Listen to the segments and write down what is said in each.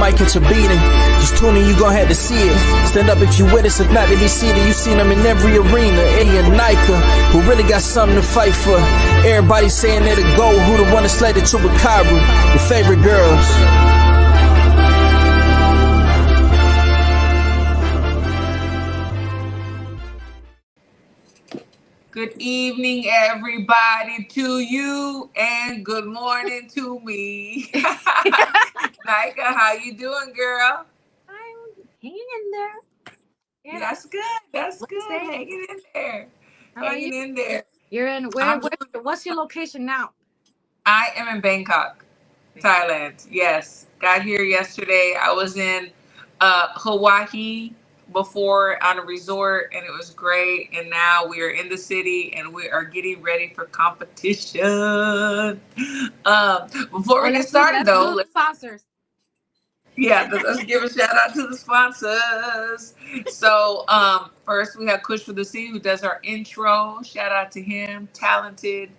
might catch a beating. Just tune in, you gon' have to see it. Stand up if you with us, if not, to be seated. You seen them in every arena. USYK, who really got something to fight for. Everybody saying they're the GOAT, who the one that slayed the Chupacabra. Your favorite girls. Good evening, everybody, to you, and good morning to me. Nika, how you doing, girl? I'm hanging in there. Yeah, that's good. That's good. Hanging in there. Hanging in there. You're in what's your location now? I am in Bangkok, Thailand. Yes. Got here yesterday. I was in Hawaii before on a resort, and it was great. And now we are in the city and we are getting ready for competition. Before we get started, though, let's sponsors. Yeah, let's give a shout out to the sponsors. So first we have Kush for the Sea, who does our intro. Shout out to him, talented.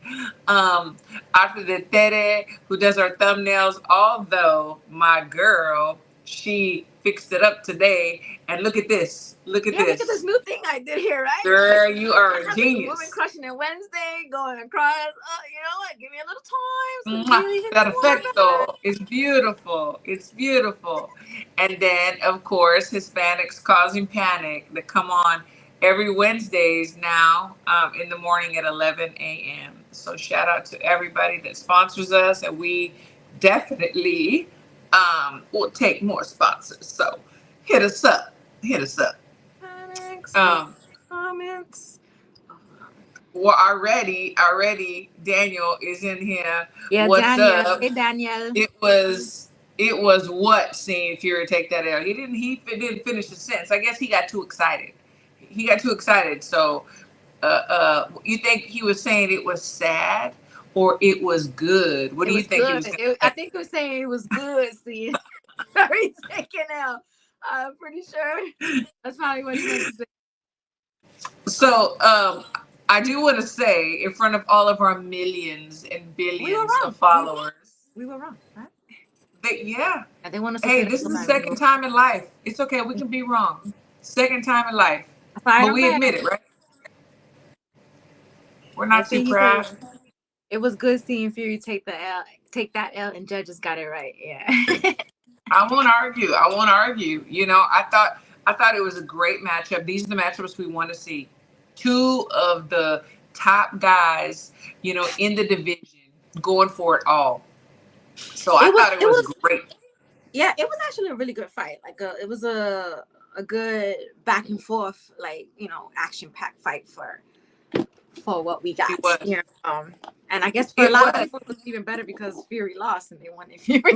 After the Tere, who does our thumbnails. Although my girl, she fixed it up today, and look at this. Look at this. Look at this new thing I did here, right? Girl, you are a genius. Women crushing it Wednesday, going across. You know what? Give me a little time. So that effect, though, is beautiful. It's beautiful. And then, of course, Hispanics Causing Panic that come on every Wednesdays now in the morning at 11 a.m. So shout out to everybody that sponsors us, and we definitely will take more sponsors. So hit us up. Hit us up. Comments. Well, already Daniel is in here. Yeah, what's Daniel. up? Hey, Daniel. It was what seeing Fury take that L. He didn't finish the sentence. I guess he got too excited. So you think he was saying it was sad or it was good? What do you think he was saying? I think he was saying it was good seeing Fury taking L. I'm pretty sure that's probably what he meant to say. So I do want to say in front of all of our millions and billions of followers, we were wrong, right? They want us to hey, this is the second time in life. It's okay. We can be wrong. Second time in life. But we admit it, right? We're not too proud. It was good seeing Fury take that L, and judges got it right. Yeah. I won't argue. You know, I thought it was a great matchup. These are the matchups we want to see. Two of the top guys, you know, in the division going for it all. So I thought it was great. Yeah, it was actually a really good fight. Like it was a good back and forth, like, you know, action-packed fight for what we got. You know, and I guess for a lot of people it was even better because Fury lost and they wanted Fury.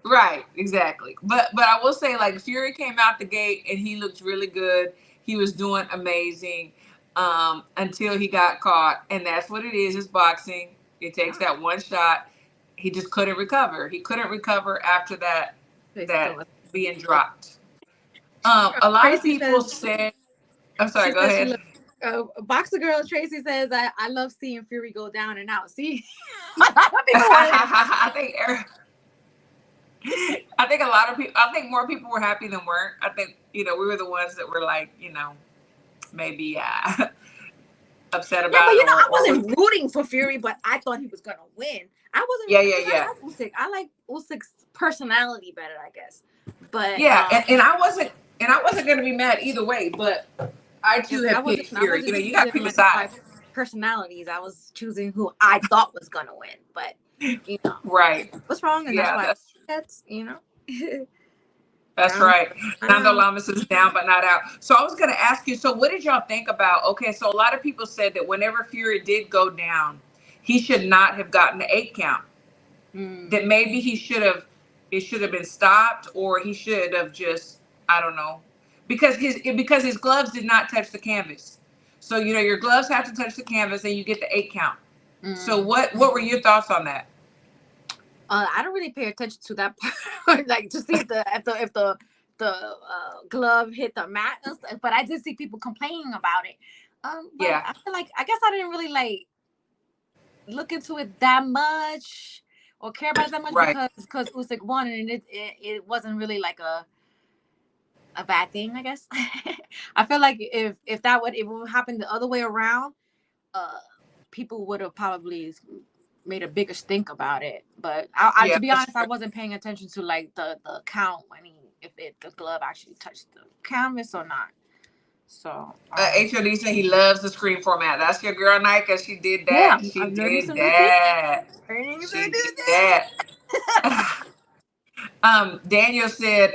Right, exactly. But I will say, like, Fury came out the gate and he looked really good. He was doing amazing until he got caught, and that's what it is. It's boxing. It takes that one shot. He just couldn't recover. He couldn't recover after that being dropped. A lot of people said, I'm sorry, go ahead. Boxer Girl Tracy says, I love seeing Fury go down and out. See? I think a lot of people, I think more people were happy than weren't. I think, you know, we were the ones that were like, you know, maybe upset about it. But you know, I wasn't rooting for Fury, but I thought he was going to win. I wasn't. Yeah. I like Usyk's personality better, I guess. But yeah, and I wasn't going to be mad either way, but I too have picked Fury. You know, you got to pick a side. Personalities, I was choosing who I thought was going to win, but you know, right? What's wrong? And that's you know. That's right. Nando Lamas is down but not out. So I was going to ask you. So what did y'all think about? Okay, so a lot of people said that whenever Fury did go down, he should not have gotten the 8 count. That maybe it should have been stopped, or he should have just, I don't know, because his gloves did not touch the canvas. So you know your gloves have to touch the canvas, and you get the 8 count. So what were your thoughts on that? I don't really pay attention to that part, like to see if the glove hit the mat, but I did see people complaining about it. But I feel like I guess I didn't really like look into it that much. or care about it that much because Usyk won, and it wasn't really like a bad thing, I guess. I feel like if that would happen the other way around, people would have probably made a bigger stink about it. But I to be honest, I wasn't paying attention to like the count when if the glove actually touched the canvas or not. So HOD said he loves the screen format. That's your girl Nika. She did that. Yeah, she did that. She did that. Daniel said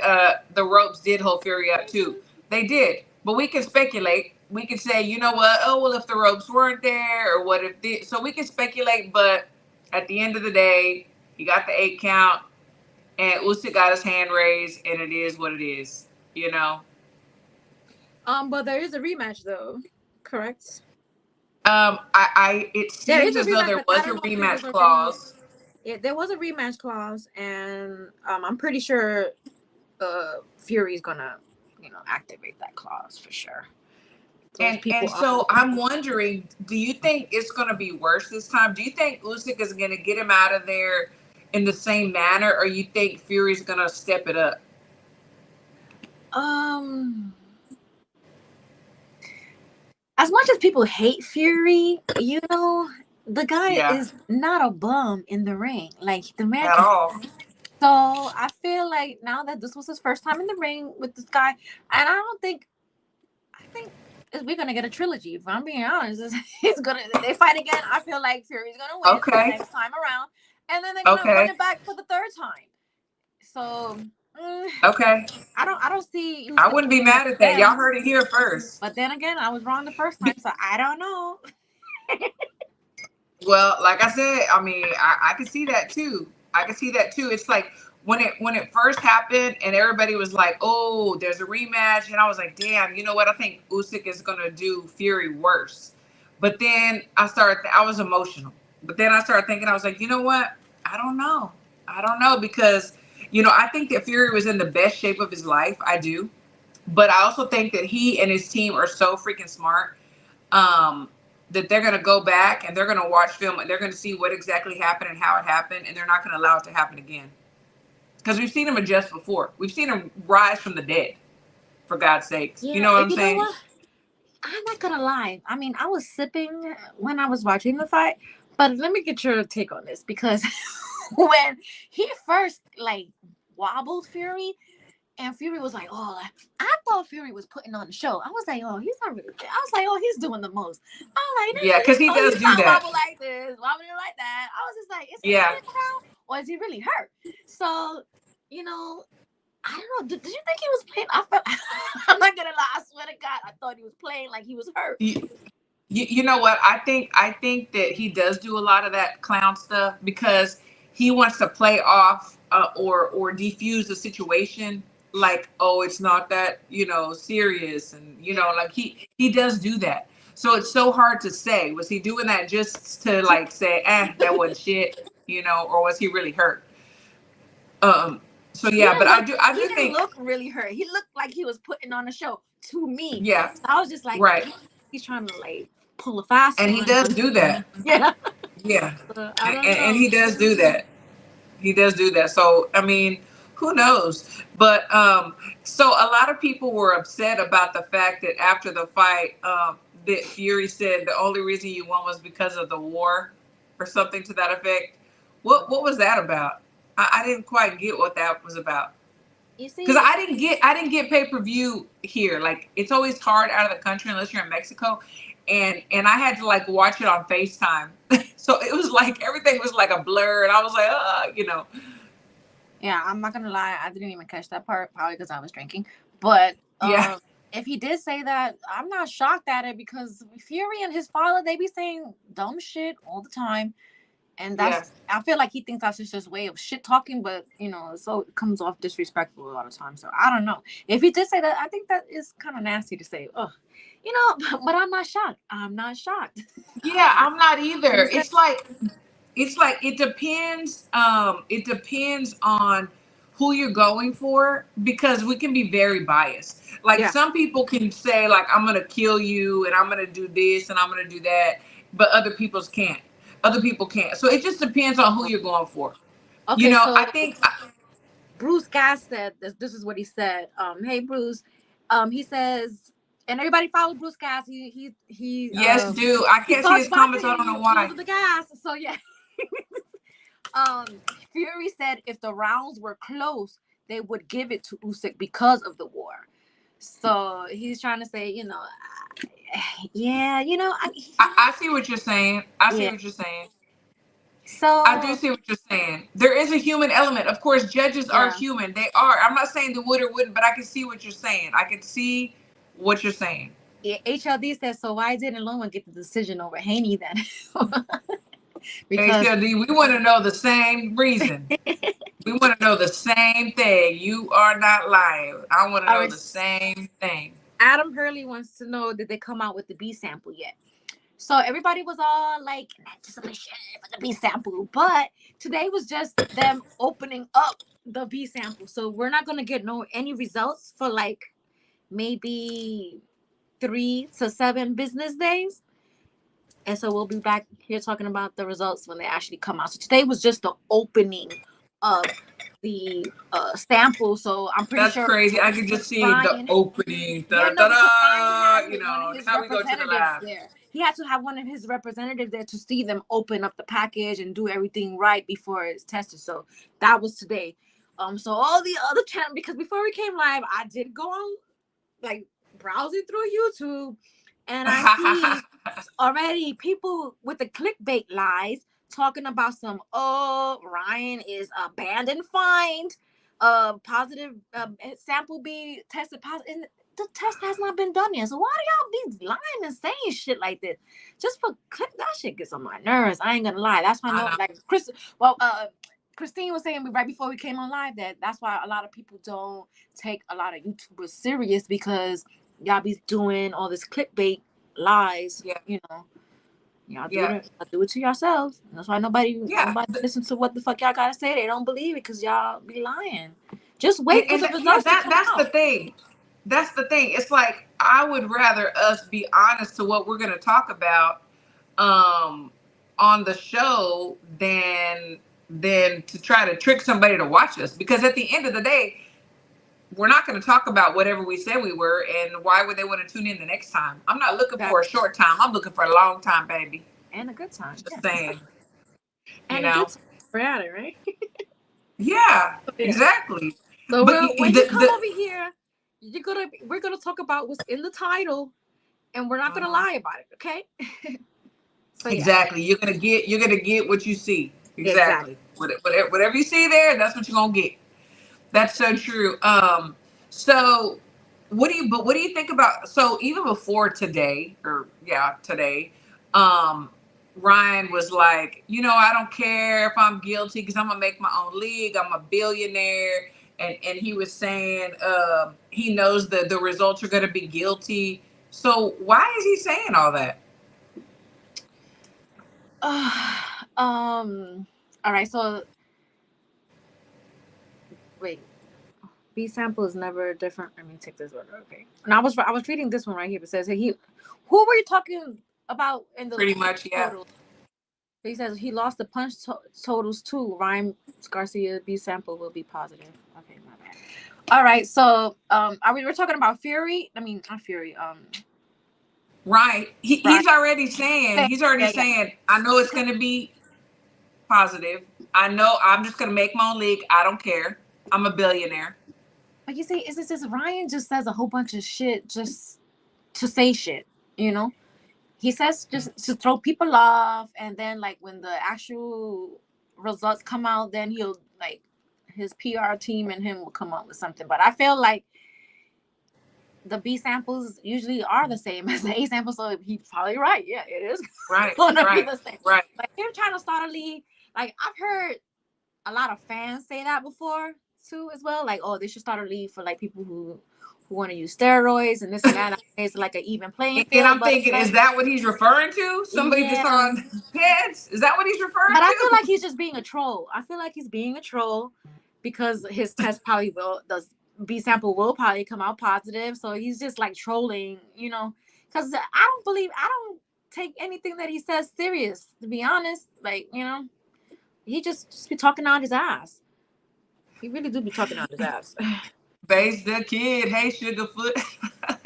the ropes did hold Fury up too. They did, but we can speculate. We could say, you know what? Oh well, if the ropes weren't there, or what if so we can speculate. But at the end of the day, he got the 8 count, and Usyk got his hand raised, and it is what it is. You know. But there is a rematch though, correct? It seems as though there was a rematch clause. Yeah, there was a rematch clause, and I'm pretty sure Fury's gonna, activate that clause for sure. And so I'm wondering, do you think it's gonna be worse this time? Do you think Usyk is gonna get him out of there in the same manner, or you think Fury's gonna step it up? As much as people hate Fury, the guy is not a bum in the ring. Like the man at all. So I feel like now that this was his first time in the ring with this guy, and I think we're gonna get a trilogy. If I'm being honest, they fight again. I feel like Fury's gonna win the next time around, and then they're gonna run it back for the third time. So I don't see. I wouldn't be mad at that. Y'all heard it here first. But then again, I was wrong the first time, so I don't know. Well, like I said, I mean, I can see that too. It's like when it first happened and everybody was like, oh, there's a rematch. And I was like, damn, you know what? I think Usyk is going to do Fury worse. But then I was emotional. But then I started thinking, I was like, you know what? I don't know because, I think that Fury was in the best shape of his life. I do. But I also think that he and his team are so freaking smart that they're going to go back and they're going to watch film and they're going to see what exactly happened and how it happened. And they're not going to allow it to happen again. Because we've seen him adjust before. We've seen him rise from the dead, for God's sakes. Yeah, you know what I'm saying? What? I'm not going to lie. I mean, I was sipping when I was watching the fight. But let me get your take on this. Because when he first, wobbled Fury, and Fury was like, oh, I thought Fury was putting on the show. I was like, oh, he's not really there. I was like, oh, he's doing the most. I'm like, yeah, because he does do that. Wobble like this, wobbling like that. I was just like, is he really around, or is he really hurt? So, I don't know. Did you think he was playing? I'm not gonna lie. I swear to God, I thought he was playing like he was hurt. You know what? I think that he does do a lot of that clown stuff because he wants to play off or defuse the situation. Like, oh, it's not that, serious. And, he does do that. So it's so hard to say. Was he doing that just to say, that wasn't shit, or was he really hurt? So yeah, but I do think he looked really hurt. He looked like he was putting on a show to me. Yeah. So I was just like, right. He's trying to pull a fast one. And he does do that. Yeah. Yeah. And he does do that. He does do that. So, I mean, who knows? But so a lot of people were upset about the fact that after the fight, that Fury said the only reason you won was because of the war or something to that effect. What was that about? I didn't quite get what that was about. You see, because I didn't get pay-per-view here. It's always hard out of the country unless you're in Mexico. And I had to watch it on FaceTime. So it was everything was a blur. And I was like, Yeah, I'm not gonna lie. I didn't even catch that part, probably because I was drinking. But if he did say that, I'm not shocked at it because Fury and his father, they be saying dumb shit all the time. And I feel like he thinks that's just his way of shit talking, but so it comes off disrespectful a lot of times. So I don't know. If he did say that, I think that is kind of nasty to say. Oh, but I'm not shocked. I'm not shocked. Yeah, I'm not either. It's like it depends. It depends on who you're going for because we can be very biased. Some people can say I'm gonna kill you and I'm gonna do this and I'm gonna do that, but other people can't. So it just depends on who you're going for. You Okay, know, so I think Bruce Gass said this. This is what he said. Hey Bruce, he says, and everybody follow Bruce Gass. yes, do. I He can't see talks his comments. I don't boxing. know He why. uses the gas. So yeah. Fury said if the rounds were close, they would give it to Usyk because of the war. So he's trying to say, yeah, I see what you're saying. I see yeah. what you're saying. I do So see what you're saying. There is a human element. Of course, judges are yeah. human. They are. I'm not saying they would or wouldn't, but I can see what you're saying. I can see what you're saying. Yeah, HLD says, so why didn't Loman get the decision over Haney then? Because HLD, we want to know the same reason. We want to know the same thing. You are not lying. I want to all know right, the same thing. Adam Hurley wants to know, did they come out with the B sample yet? So everybody was all like anticipation for the B sample, but today was just them opening up the B sample. So we're not gonna get any results for like maybe 3 to 7 business days. And so we'll be back here talking about the results when they actually come out. So today was just the opening of the sample. So I'm pretty That's sure crazy. I can just see the Ryan. opening. Yeah, no, because Ryan had You one of know, his now we go to the representatives lab. there. He had to have one of his representatives there to see them open up the package and do everything right before it's tested. So that was today. So all the other channels, because before we came live, I did go on like browsing through YouTube, and I see already people with the clickbait lies talking about some, Ryan is abandoned fined, positive sample be tested positive, and the test has not been done yet. So why do y'all be lying and saying shit like this just for click? That shit gets on my nerves. I ain't gonna lie. That's why Christine was saying right before we came on live that's why a lot of people don't take a lot of YouTubers serious, because y'all be doing all this clickbait lies. Yeah. Y'all Yeah. do it to yourselves. That's why nobody Yeah. listens to what the fuck y'all gotta say. They don't believe it because y'all be lying. Just wait for the results to come That's out. the thing. That's the thing. It's like I would rather us be honest to what we're going to talk about on the show than to try to trick somebody to watch us, because at the end of the day, we're not going to talk about whatever we said we were, and why would they want to tune in the next time? I'm not looking for a short time. I'm looking for a long time, baby. And a good time. Just saying, you And a good know. time. We're at it, right? Yeah, Yeah. exactly. So But when you come over here, we're gonna talk about what's in the title, and we're not gonna lie about it, okay? So yeah. Exactly. You're gonna get what you see. Exactly. Whatever you see there, that's what you're gonna get. That's so true. So what do you think about, so even before today, Ryan was like, I don't care if I'm guilty because I'm gonna make my own league. I'm a billionaire. And he was saying he knows that the results are gonna be guilty. So why is he saying all that? All right, so wait. B sample is never different. Let me take this one. Okay. And I was reading this one right here. It says who were you talking about in the Pretty much, yeah. total? He says he lost the punch totals too. Ryan Garcia B sample will be positive. Okay, my bad. All right, so we're talking about Fury. I mean, not Fury. Right. He's already saying, Yeah. I know it's going to be positive. I know I'm just going to make my own league. I don't care. I'm a billionaire. But you see, is this just Ryan just says a whole bunch of shit just to say shit, He says just to throw people off, and then like when the actual results come out, then he'll like his PR team and him will come up with something. But I feel like the B samples usually are the same as the A samples, so he's probably right. Yeah, it is gonna be the same. Right. Like him trying to start a league, like I've heard a lot of fans say that before too as well. Like, oh, they should start a league for like people who want to use steroids and this and that. It's like an even playing field. And I'm thinking, is that what he's referring to? Somebody that's on pads? Is that what he's referring to? But I feel like he's just being a troll. I feel like he's being a troll because his test probably the B sample will probably come out positive. So he's just like trolling, because I don't take anything that he says serious, to be honest. Like, he just be talking out his ass. He really do be talking out his ass. Base the kid. Hey, Sugarfoot.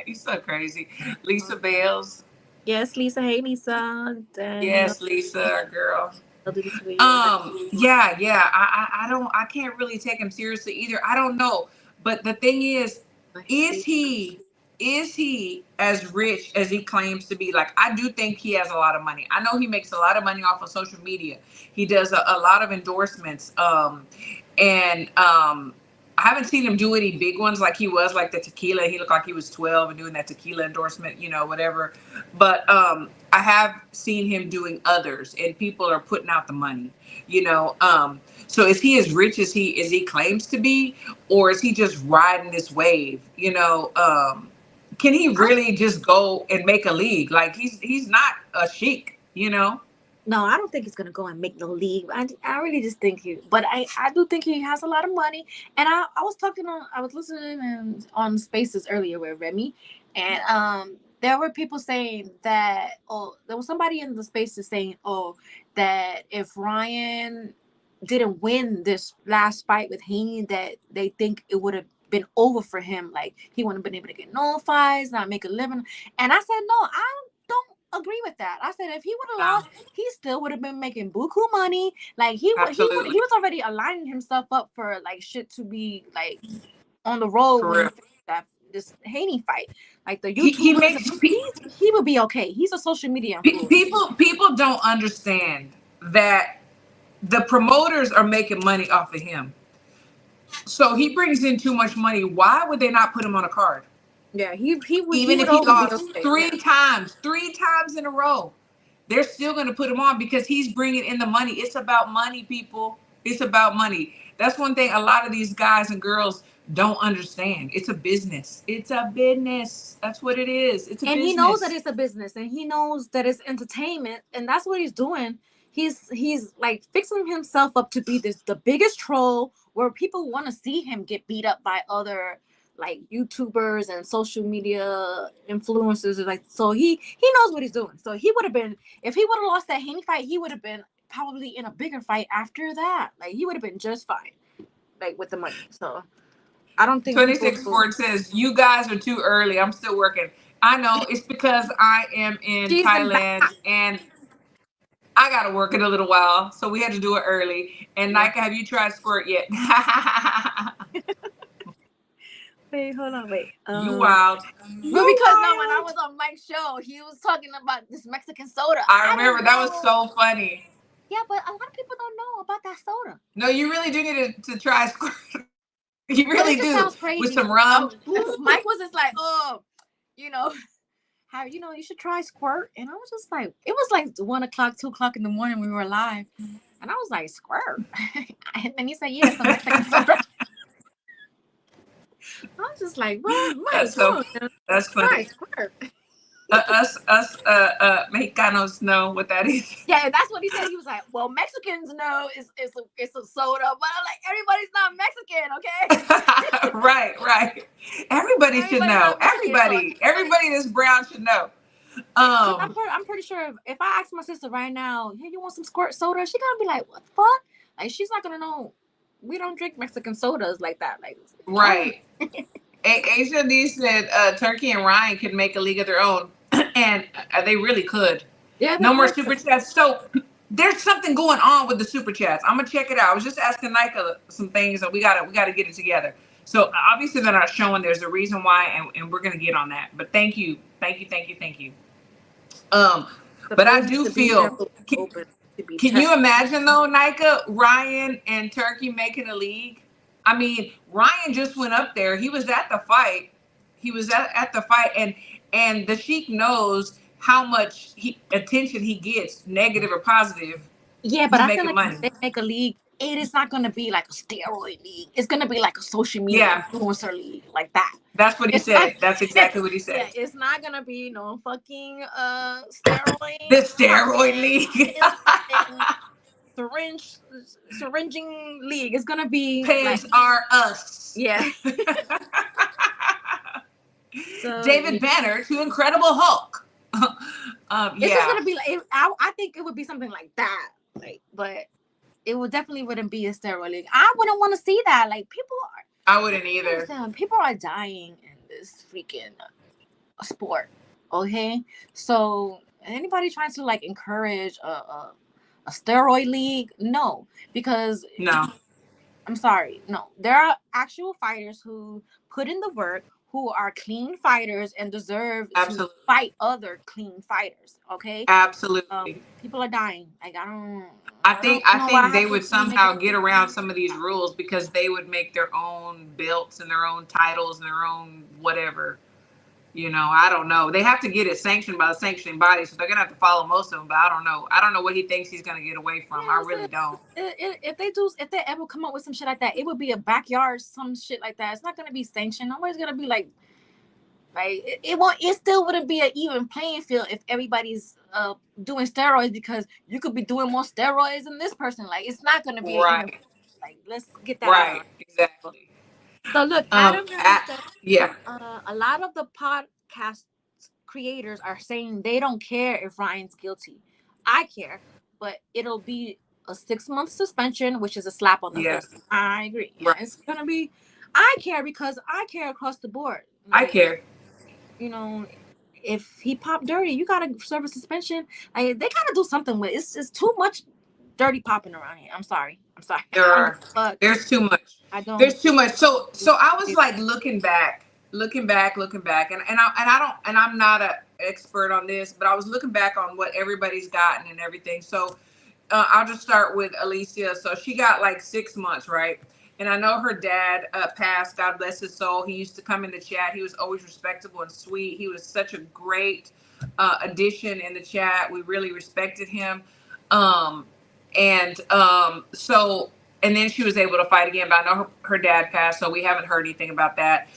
He's so crazy. Lisa Bales. Yes, Lisa. Hey, Lisa. And Yes, Lisa, our girl. Yeah. I can't really take him seriously either. I don't know. But the thing is he as rich as he claims to be? Like, I do think he has a lot of money. I know he makes a lot of money off of social media. He does a lot of endorsements. I haven't seen him do any big ones like he was, like the tequila. He looked like he was 12 and doing that tequila endorsement, whatever. But I have seen him doing others, and people are putting out the money, So is he as rich as he claims to be, or is he just riding this wave? Can he really just go and make a league? Like, he's not a sheik, No, I don't think he's gonna go and make no league. I really just think but I do think he has a lot of money. And I was listening on Spaces earlier with Remy, and there were people saying that, there was somebody in the Spaces saying, that if Ryan didn't win this last fight with Haney, that they think it would have been over for him. Like, he wouldn't have been able to get no fights, not make a living. And I said, no, I don't agree with that. I said, if he would have lost, he still would have been making buku money. Like, he was already aligning himself up for like shit to be like on the road when this Haney fight. Like, the YouTubers, he would be okay. He's a social media influencer. People don't understand that the promoters are making money off of him. So he brings in too much money. Why would they not put him on a card? Yeah, he would. Even if he lost three times in a row, they're still going to put him on because he's bringing in the money. It's about money, people. It's about money. That's one thing a lot of these guys and girls don't understand. It's a business. It's a business. That's what it is. It's a business. And he knows that it's a business, and he knows that it's entertainment, and that's what he's doing. He's like fixing himself up to be the biggest troll, where people want to see him get beat up by other like YouTubers and social media influencers. Like, so he knows what he's doing. So he would have been, if he would have lost that Haney fight, he would have been probably in a bigger fight after that. Like, he would have been just fine, like, with the money. So I don't think 26 Ford says, you guys are too early. I'm still working. I know, it's because I am in Thailand and I gotta work in a little while, so we had to do it early. And Nika, have you tried squirt yet? Wait, hold on, wait. You wild. Well, because when I was on Mike's show, he was talking about this Mexican soda. I remember that was so funny. Yeah, but a lot of people don't know about that soda. No, you really do need to try squirt. You really do. Sounds crazy. With some rum. Mike was just like, how you should try squirt. And I was just like, it was like 1 o'clock, 2 o'clock in the morning, we were live. And I was like, squirt. And then he said, yes, some Mexican soda. I was just like, what? That's funny. Squirt. Us Mexicanos know what that is. Yeah, that's what he said. He was like, well, Mexicans know it's a soda, but I'm like, everybody's not Mexican, okay? Right. Everybody should know. Everybody that's brown should know. I'm pretty sure if I ask my sister right now, hey, you want some squirt soda? She's gonna be like, what the fuck? Like, she's not gonna know. We don't drink Mexican sodas like that. Like, right. Asia D said Turkey and Ryan could make a league of their own, and they really could. Yeah. No more super chats. So there's something going on with the super chats. I'm gonna check it out. I was just asking Nika some things, and we gotta get it together. So obviously they're not showing. There's a reason why, and we're gonna get on that. But thank you. But I do feel. Can you imagine though, Nika, Ryan and Turkey making a league? I mean, Ryan just went up there. He was at the fight. And the Sheik knows how much attention he gets, negative or positive. Yeah, but I feel like if they make a league, it is not going to be like a steroid league. It's going to be like a social media influencer league, like that. That's what he said. That's exactly what he said. Yeah, it's not going to be no fucking steroid. The steroid league. Syringing league. It's gonna be Pigs are us. Yeah. So, David Banner to Incredible Hulk. It's just gonna be like I think it would be something like that. Like, but it would definitely wouldn't be a steroid league. I wouldn't want to see that. Like people are, I wouldn't either. people are dying in this freaking sport. Okay, so anybody trying to like encourage a steroid league, no, because No, I'm sorry, no, there are actual fighters who put in the work, who are clean fighters and deserve to absolutely, fight other clean fighters. Okay, absolutely. people are dying. Like I I don't think I know why I think they have to would be making. somehow get around some of these rules because they would make their own belts and their own titles and their own whatever. You know, I don't know. They have to get it sanctioned by the sanctioning body, so they're gonna have to follow most of them. But I don't know. I don't know what he thinks he's gonna get away from. I Yeah, really don't. if they ever come up with some shit like that, it would be a backyard, some shit like that. It's not gonna be sanctioned. Nobody's gonna be like it won't. It still wouldn't be an even playing field if everybody's doing steroids, because you could be doing more steroids than this person. Like it's not gonna be an even. Right. Like let's get that out of Right. our. Exactly. So look, Adam has said Yeah. a lot of the podcast creators are saying they don't care if Ryan's guilty. I care, but it'll be a 6-month suspension, which is a slap on the Yes. face. I agree. Yeah, Right. it's gonna be. I care because I care across the board. I Like, care. you know, if he popped dirty, you gotta serve a suspension. Like, they gotta do something with it. It's too much dirty popping around here. I'm sorry. There's too much. I don't. There's too much. So I was like looking back, and I'm not an expert on this, but I was looking back on what everybody's gotten and everything. So I'll just start with Alicia. So she got like 6 months, right? And I know her dad passed. God bless his soul. He used to come in the chat. He was always respectable and sweet. He was such a great addition in the chat. We really respected him. So and then she was able to fight again, but I know her dad passed, so we haven't heard anything about that.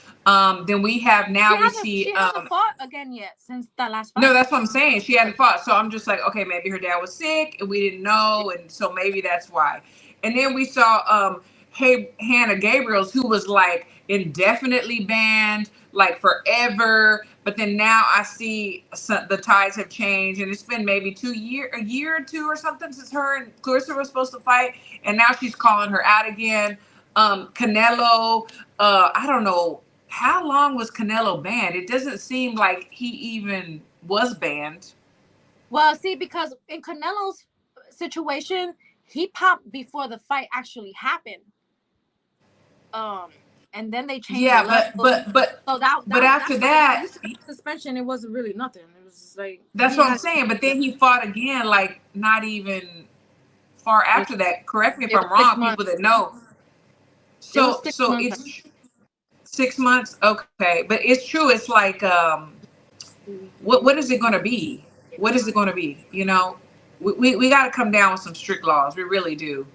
Then we have now she hasn't fought again yet since that last fight. No, that's what I'm saying. She hadn't fought. So I'm just like, okay, maybe her dad was sick and we didn't know, and so maybe that's why. And then we saw Hannah Gabriels, who was like indefinitely banned, like forever. But then now I see the tides have changed, and it's been maybe a year or two or something since her and Clarissa were supposed to fight, and now she's calling her out again. Canelo, I don't know how long was Canelo banned. It doesn't seem like he even was banned. Well, see, because in Canelo's situation, he popped before the fight actually happened. And then they changed. Yeah, but after that, suspension, it wasn't really nothing. It was just like that's what I'm saying. But then he fought again, like not even far after that. Correct me if I'm wrong, people that know. So it's 6 months, okay, but it's true. It's like, what is it going to be? What is it going to be? You know, we got to come down with some strict laws. We really do.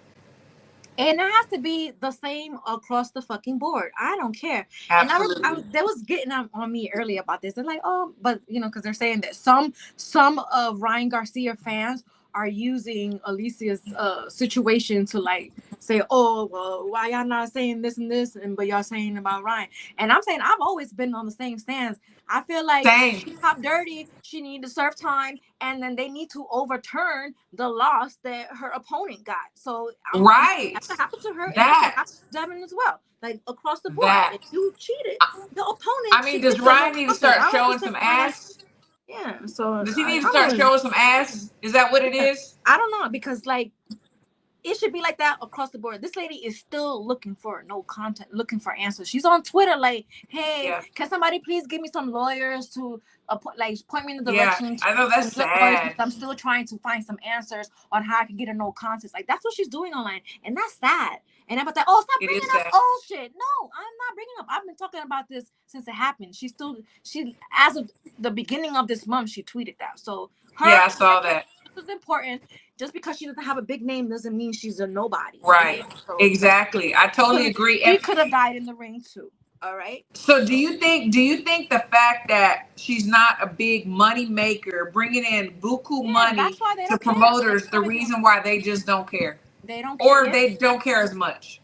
And it has to be the same across the fucking board. I don't care. Absolutely. And they was getting on me earlier about this. They're like, oh, but because they're saying that some of Ryan Garcia fans are using Alicia's situation to like say, oh, well, why y'all not saying this and this, but y'all saying about Ryan? And I'm saying I've always been on the same stance. I feel like she popped dirty. She needed to serve time, and then they need to overturn the loss that her opponent got. So that's what happened to her. That happened to Devin as well. Like across the board, if you cheated, the opponent. I mean, does Ryan need to start showing some ass? Yeah. So does he need to start showing some ass? Is that what it is? I don't know, because like it should be like that across the board. This lady is still looking for no content, looking for answers. She's on Twitter like, hey, can somebody please give me some lawyers to point me in the direction? Yeah, I know that's sad. I'm still trying to find some answers on how I can get a no contest. Like that's what she's doing online, and that's sad. And I'm like, oh, stop bringing up old shit. No, I'm not bringing up. I've been talking about this since it happened. She as of the beginning of this month, she tweeted that. So I saw that. This is important. Just because she doesn't have a big name doesn't mean she's a nobody. Right. So, exactly. I totally agree. She could have died in the ring too. All right. So do you think the fact that she's not a big money maker, bringing in buku money to promoters, the reason why they just don't care? They don't care. Or they don't care as much?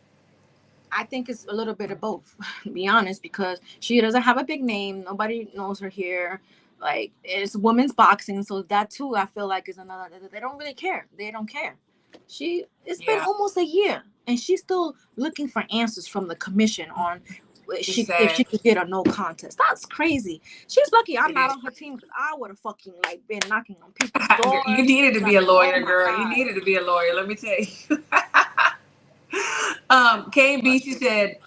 I think it's a little bit of both, to be honest, because she doesn't have a big name. Nobody knows her here. Like, it's women's boxing, so that too I feel like is another. They don't really care. They don't care. It's been almost a year, and she's still looking for answers from the commission on if she could get a no contest. That's crazy. She's lucky I'm not on her team, because I would have fucking like been knocking on people's doors. You needed to be a lawyer, girl. God. You needed to be a lawyer. Let me tell you. Kane Beachy said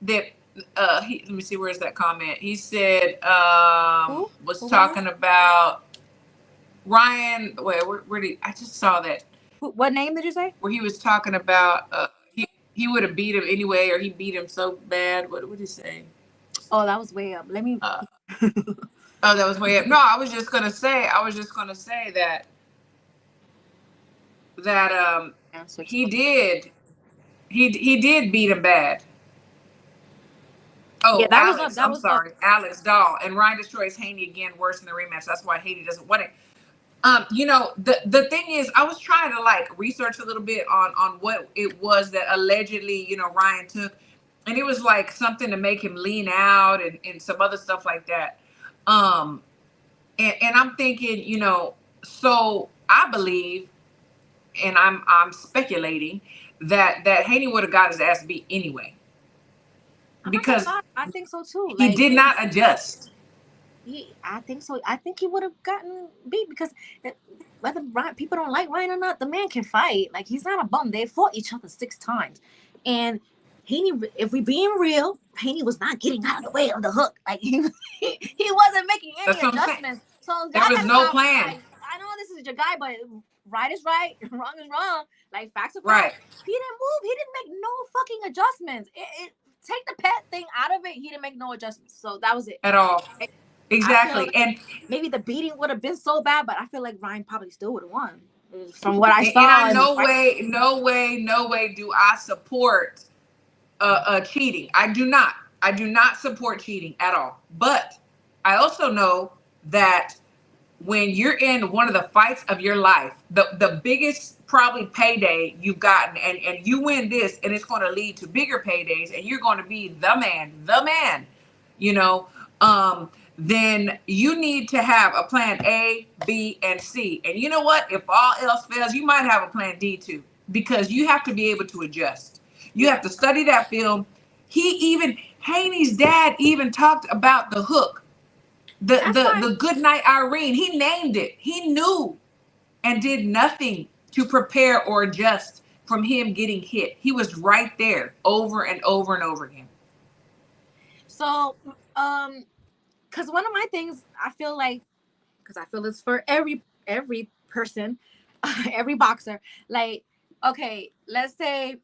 that let me see, where's that comment? He said was talking about Ryan. Wait, where did I just saw that? What name did you say? Where he was talking about he would have beat him anyway, or he beat him so bad. What did he say? Oh, that was way up. Let me. Oh, that was way up. No, I was just gonna say that he did beat him bad. Oh, yeah, Alex, I'm sorry. Alex Dahl. And Ryan destroys Haney again, worse in the rematch. That's why Haney doesn't want it. You know, the thing is, I was trying to like research a little bit on what it was that allegedly, you know, Ryan took. And it was like something to make him lean out and some other stuff like that. And I'm thinking, you know, so I believe, and I'm speculating that Haney would have got his ass beat anyway. Because I think so too. He did not adjust. I think so. I think he would have gotten beat, because whether people don't like Ryan or not, the man can fight. Like, he's not a bum. They fought each other 6 times, and Haney, if we being real, Haney was not getting out of the way of the hook. Like he wasn't making any adjustments. So there was no plan. Like, I know this is your guy, but right is right, wrong is wrong. Like, facts are facts. Right. He didn't move. He didn't make no fucking adjustments. Take the pet thing out of it. He didn't make no adjustments. So that was it. At all. Exactly. Like and maybe the beating would have been so bad, but I feel like Ryan probably still would have won. From what I saw. And no way do I support cheating. I do not support cheating at all. But I also know that when you're in one of the fights of your life, the biggest probably payday you've gotten, and you win this, and it's going to lead to bigger paydays, and you're going to be the man, you know, then you need to have a plan A, B, and C. And you know what? If all else fails, you might have a plan D too, because you have to be able to adjust. You have to study that film. Haney's dad even talked about the hook, the Good Night Irene. He named it. He knew and did nothing to prepare or adjust from him getting hit. He was right there over and over and over again. So, because one of my things, I feel it's for every person, every boxer. Like, okay, let's say,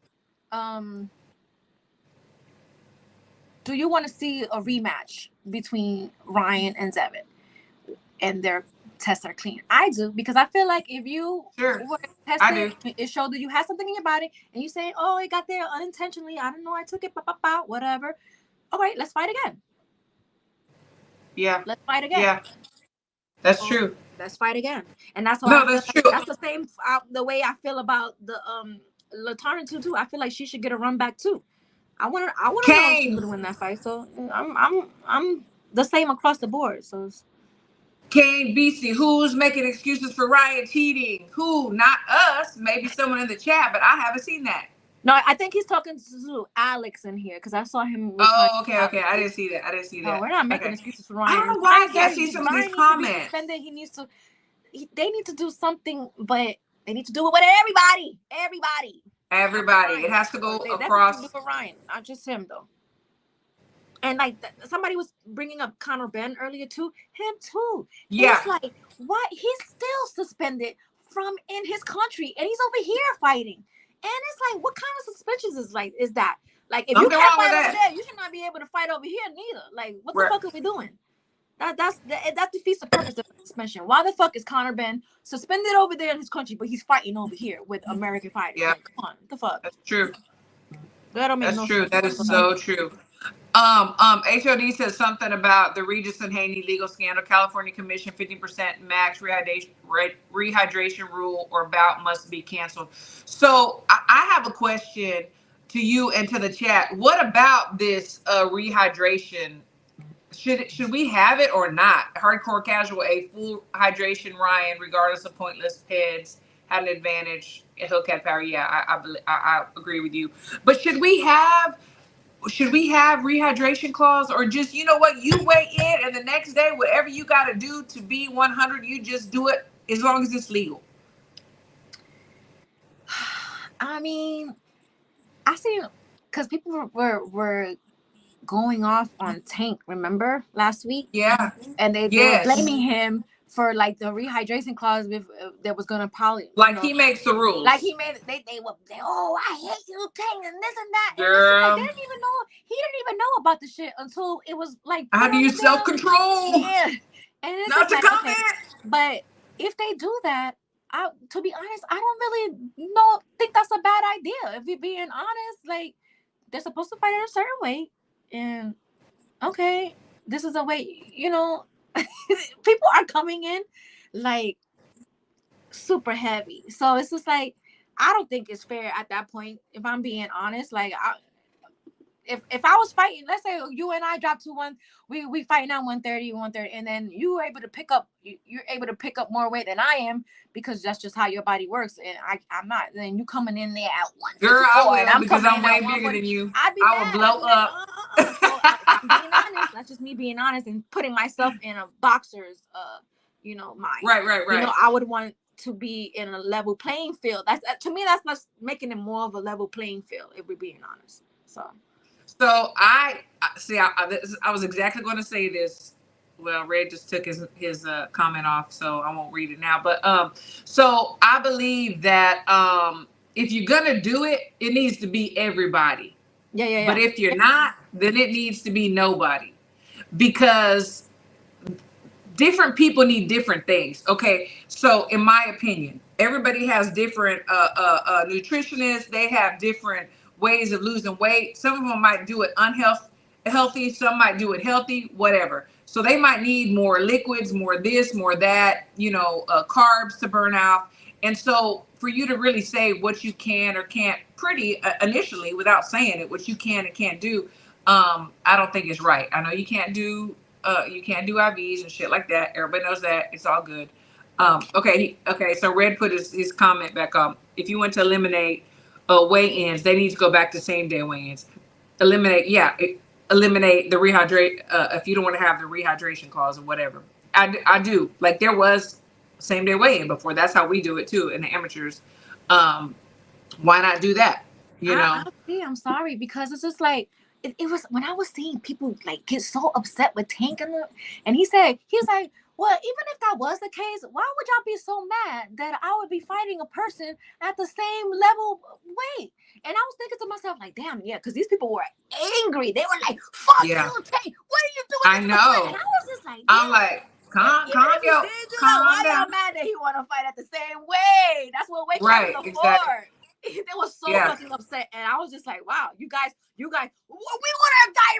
do you want to see a rematch between Ryan and Zevin, and their tests are clean? I do, because I feel like if you were tested, it showed that you had something in your body, and you say, "Oh, it got there unintentionally. I don't know. I took it. Whatever. All right, let's fight again." Yeah. Let's fight again. Yeah. That's true. Let's fight again. And that's all. No, that's true. That's the same the way I feel about the Latarin too. I feel like she should get a run back too. I want to know if she would win that fight. So I'm the same across the board. So Kane BC, who's making excuses for Ryan cheating? Who? Not us. Maybe someone in the chat, but I haven't seen that. No, I think he's talking to Alex in here, because I saw him. Okay. I didn't see that. No, we're not making excuses for Ryan. I don't know why I can't see some of these comments. He needs to. They need to do something, but they need to do it with everybody. Everybody. It has to go across. They do for Ryan, not just him though. And like somebody was bringing up Conor Ben earlier too. Him too. Yeah. It's like, what? He's still suspended from in his country, and he's over here fighting. And it's like, what kind of suspensions is that? Like, if you can't fight over there, you should not be able to fight over here neither. Like, what the fuck are we doing? That defeats the purpose of suspension. Why the fuck is Conor Ben suspended over there in his country, but he's fighting over here with American fighters? Yeah. Like, come on, what the fuck? That's true. That don't make That's no true. sense. That is so true. HOD says something about the Regis and Haney legal scandal. California Commission 50% max rehydration rule or bout must be canceled. So I have a question to you and to the chat. What about this rehydration? Should we have it or not? Hardcore casual, a full hydration, Ryan, regardless of pointless heads. had an advantage. Hellcat Power, yeah, I agree with you. But should we have rehydration clause, or just, you know what, you weigh in and the next day, whatever you got to do to be 100, you just do it as long as it's legal? I mean, I see, because people were going off on Tank, remember last week? Yeah. And they were blaming him for like the rehydration clause with that was gonna probably, like, he makes the rules. Like he made they oh, I hate you, Tank, and this and that. Girl. And like, he didn't even know about the shit until it was like, how do you self-control? Yeah. And it's not to like, comment. Okay. But if they do that, to be honest, I don't really think that's a bad idea. If you're being honest, like, they're supposed to fight at a certain weight, and okay, this is a way, people are coming in like super heavy. So it's just like, I don't think it's fair at that point, if I'm being honest. Like, if I was fighting, let's say you and I dropped to we fight now 130, and then you're able to pick up more weight than I am, because that's just how your body works, and I'm not. Then you coming in there at 154, girl, I will, and I'm because I'm way bigger than you. I will blow up. So I'm being honest. That's just me being honest and putting myself in a boxer's mind. Right. I would want to be in a level playing field. That's to me, that's not making it more of a level playing field, if we're being honest. So I see. I was exactly going to say this. Well, Red just took his comment off, so I won't read it now. But so I believe that if you're gonna do it, it needs to be everybody. Yeah. But if you're not, then it needs to be nobody, because different people need different things. Okay, so in my opinion, everybody has different nutritionists. They have different ways of losing weight. Some of them might do it unhealthy, some might do it healthy, whatever. So they might need more liquids, more this, more that, carbs to burn out. And so for you to really say what you can or can't initially, without saying it, what you can and can't do, I don't think it's right. I know you can't do IVs and shit like that. Everybody knows that. It's all good. Okay. So Red put his comment back up. If you want to eliminate weigh-ins, they need to go back to same-day weigh-ins. Eliminate the rehydrate if you don't want to have the rehydration clause or whatever. I do. Like, there was same-day weigh-in before. That's how we do it too in the amateurs. Why not do that? I'm sorry, because it's just like, it was when I was seeing people like get so upset with Tank, and he was like, well, even if that was the case, why would y'all be so mad that I would be fighting a person at the same level weight? And I was thinking to myself, like, damn, yeah, because these people were angry. They were like, fuck you, Tank. What are you doing? I know. And I was just like, I'm like, calm why down. y'all mad that he want to fight at the same weight? That's what weight classes are for. They were so fucking upset, and I was just like, wow, you guys, we want our guy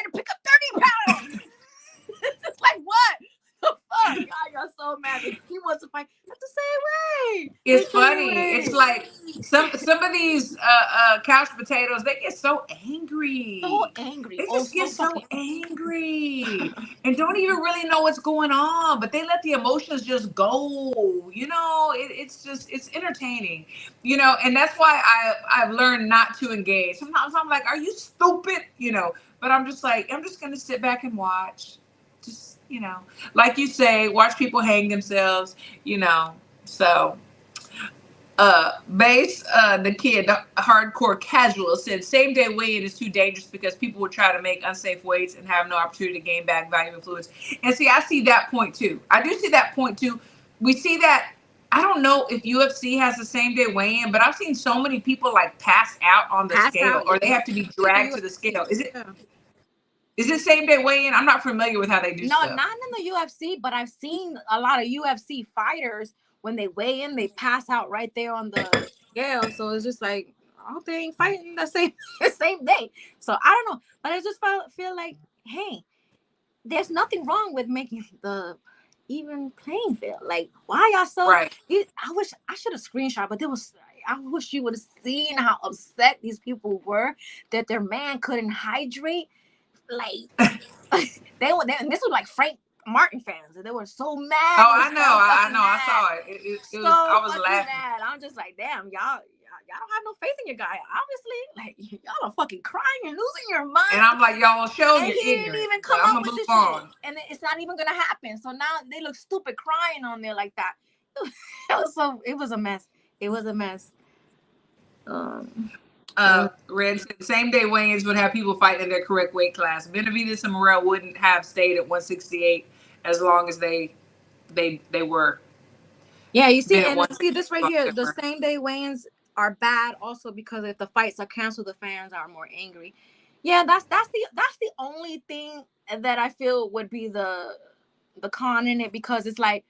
to pick up 30 pounds. It's like, what the fuck? Y'all so mad that he wants to fight at the same way. It's funny. It's like some of these couch potatoes, they get so angry. They just get so angry and don't even really know what's going on, but they let the emotions just go. It's entertaining, and that's why I've learned not to engage. Sometimes I'm like, are you stupid? But I'm just like, I'm just going to sit back and watch. Just, like you say, watch people hang themselves, so Base, the kid, the hardcore casual, said same-day weigh-in is too dangerous because people will try to make unsafe weights and have no opportunity to gain back valuable fluids. And see, I see that point too. I do see that point too. We see that. I don't know if UFC has the same-day weigh-in, but I've seen so many people like pass out on the scale, or they have to be dragged to the scale. Is it same-day weigh-in? I'm not familiar with how they do stuff. No, not in the UFC, but I've seen a lot of UFC fighters, when they weigh in, they pass out right there on the scale. So it's just like, oh, they ain't fighting the same day. So I don't know, but I just feel like, hey, there's nothing wrong with making the even playing field. Like, why y'all so? Right. I wish I should have screenshot, but I wish you would have seen how upset these people were that their man couldn't hydrate. Like, and this was like Frank Martin fans, and they were so mad. Oh, I know. I saw it. It was. I was laughing. Mad. I'm just like, damn, y'all don't have no faith in your guy. Obviously, like y'all are fucking crying and losing your mind. And I'm like, y'all show and you're he ignorant. Didn't even come up with this on. shit, and it's not even gonna happen. So now they look stupid crying on there like that. It was a mess. It was a mess. Red said same day weigh-ins would have people fighting in their correct weight class. Benavidez and Morrell wouldn't have stayed at 168 as long as they were. Yeah, you see, and see this right here. The same day weigh-ins are bad also because if the fights are canceled, the fans are more angry. Yeah, that's the only thing that I feel would be the con in it, because it's like,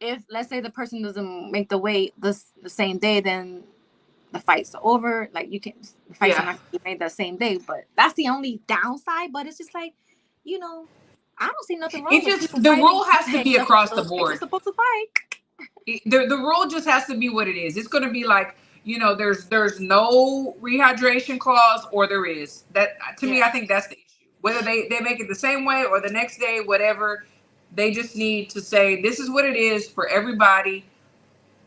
if let's say the person doesn't make the weight the same day, then the fights are over. Like the fights are not made that same day. But that's the only downside. But it's just like, I don't see nothing wrong. The rule has to be across the board. You're supposed to fight. The rule just has to be what it is. It's going to be like, there's no rehydration clause, or there is. That to me, I think that's the issue. Whether they make it the same way or the next day, whatever, they just need to say this is what it is for everybody,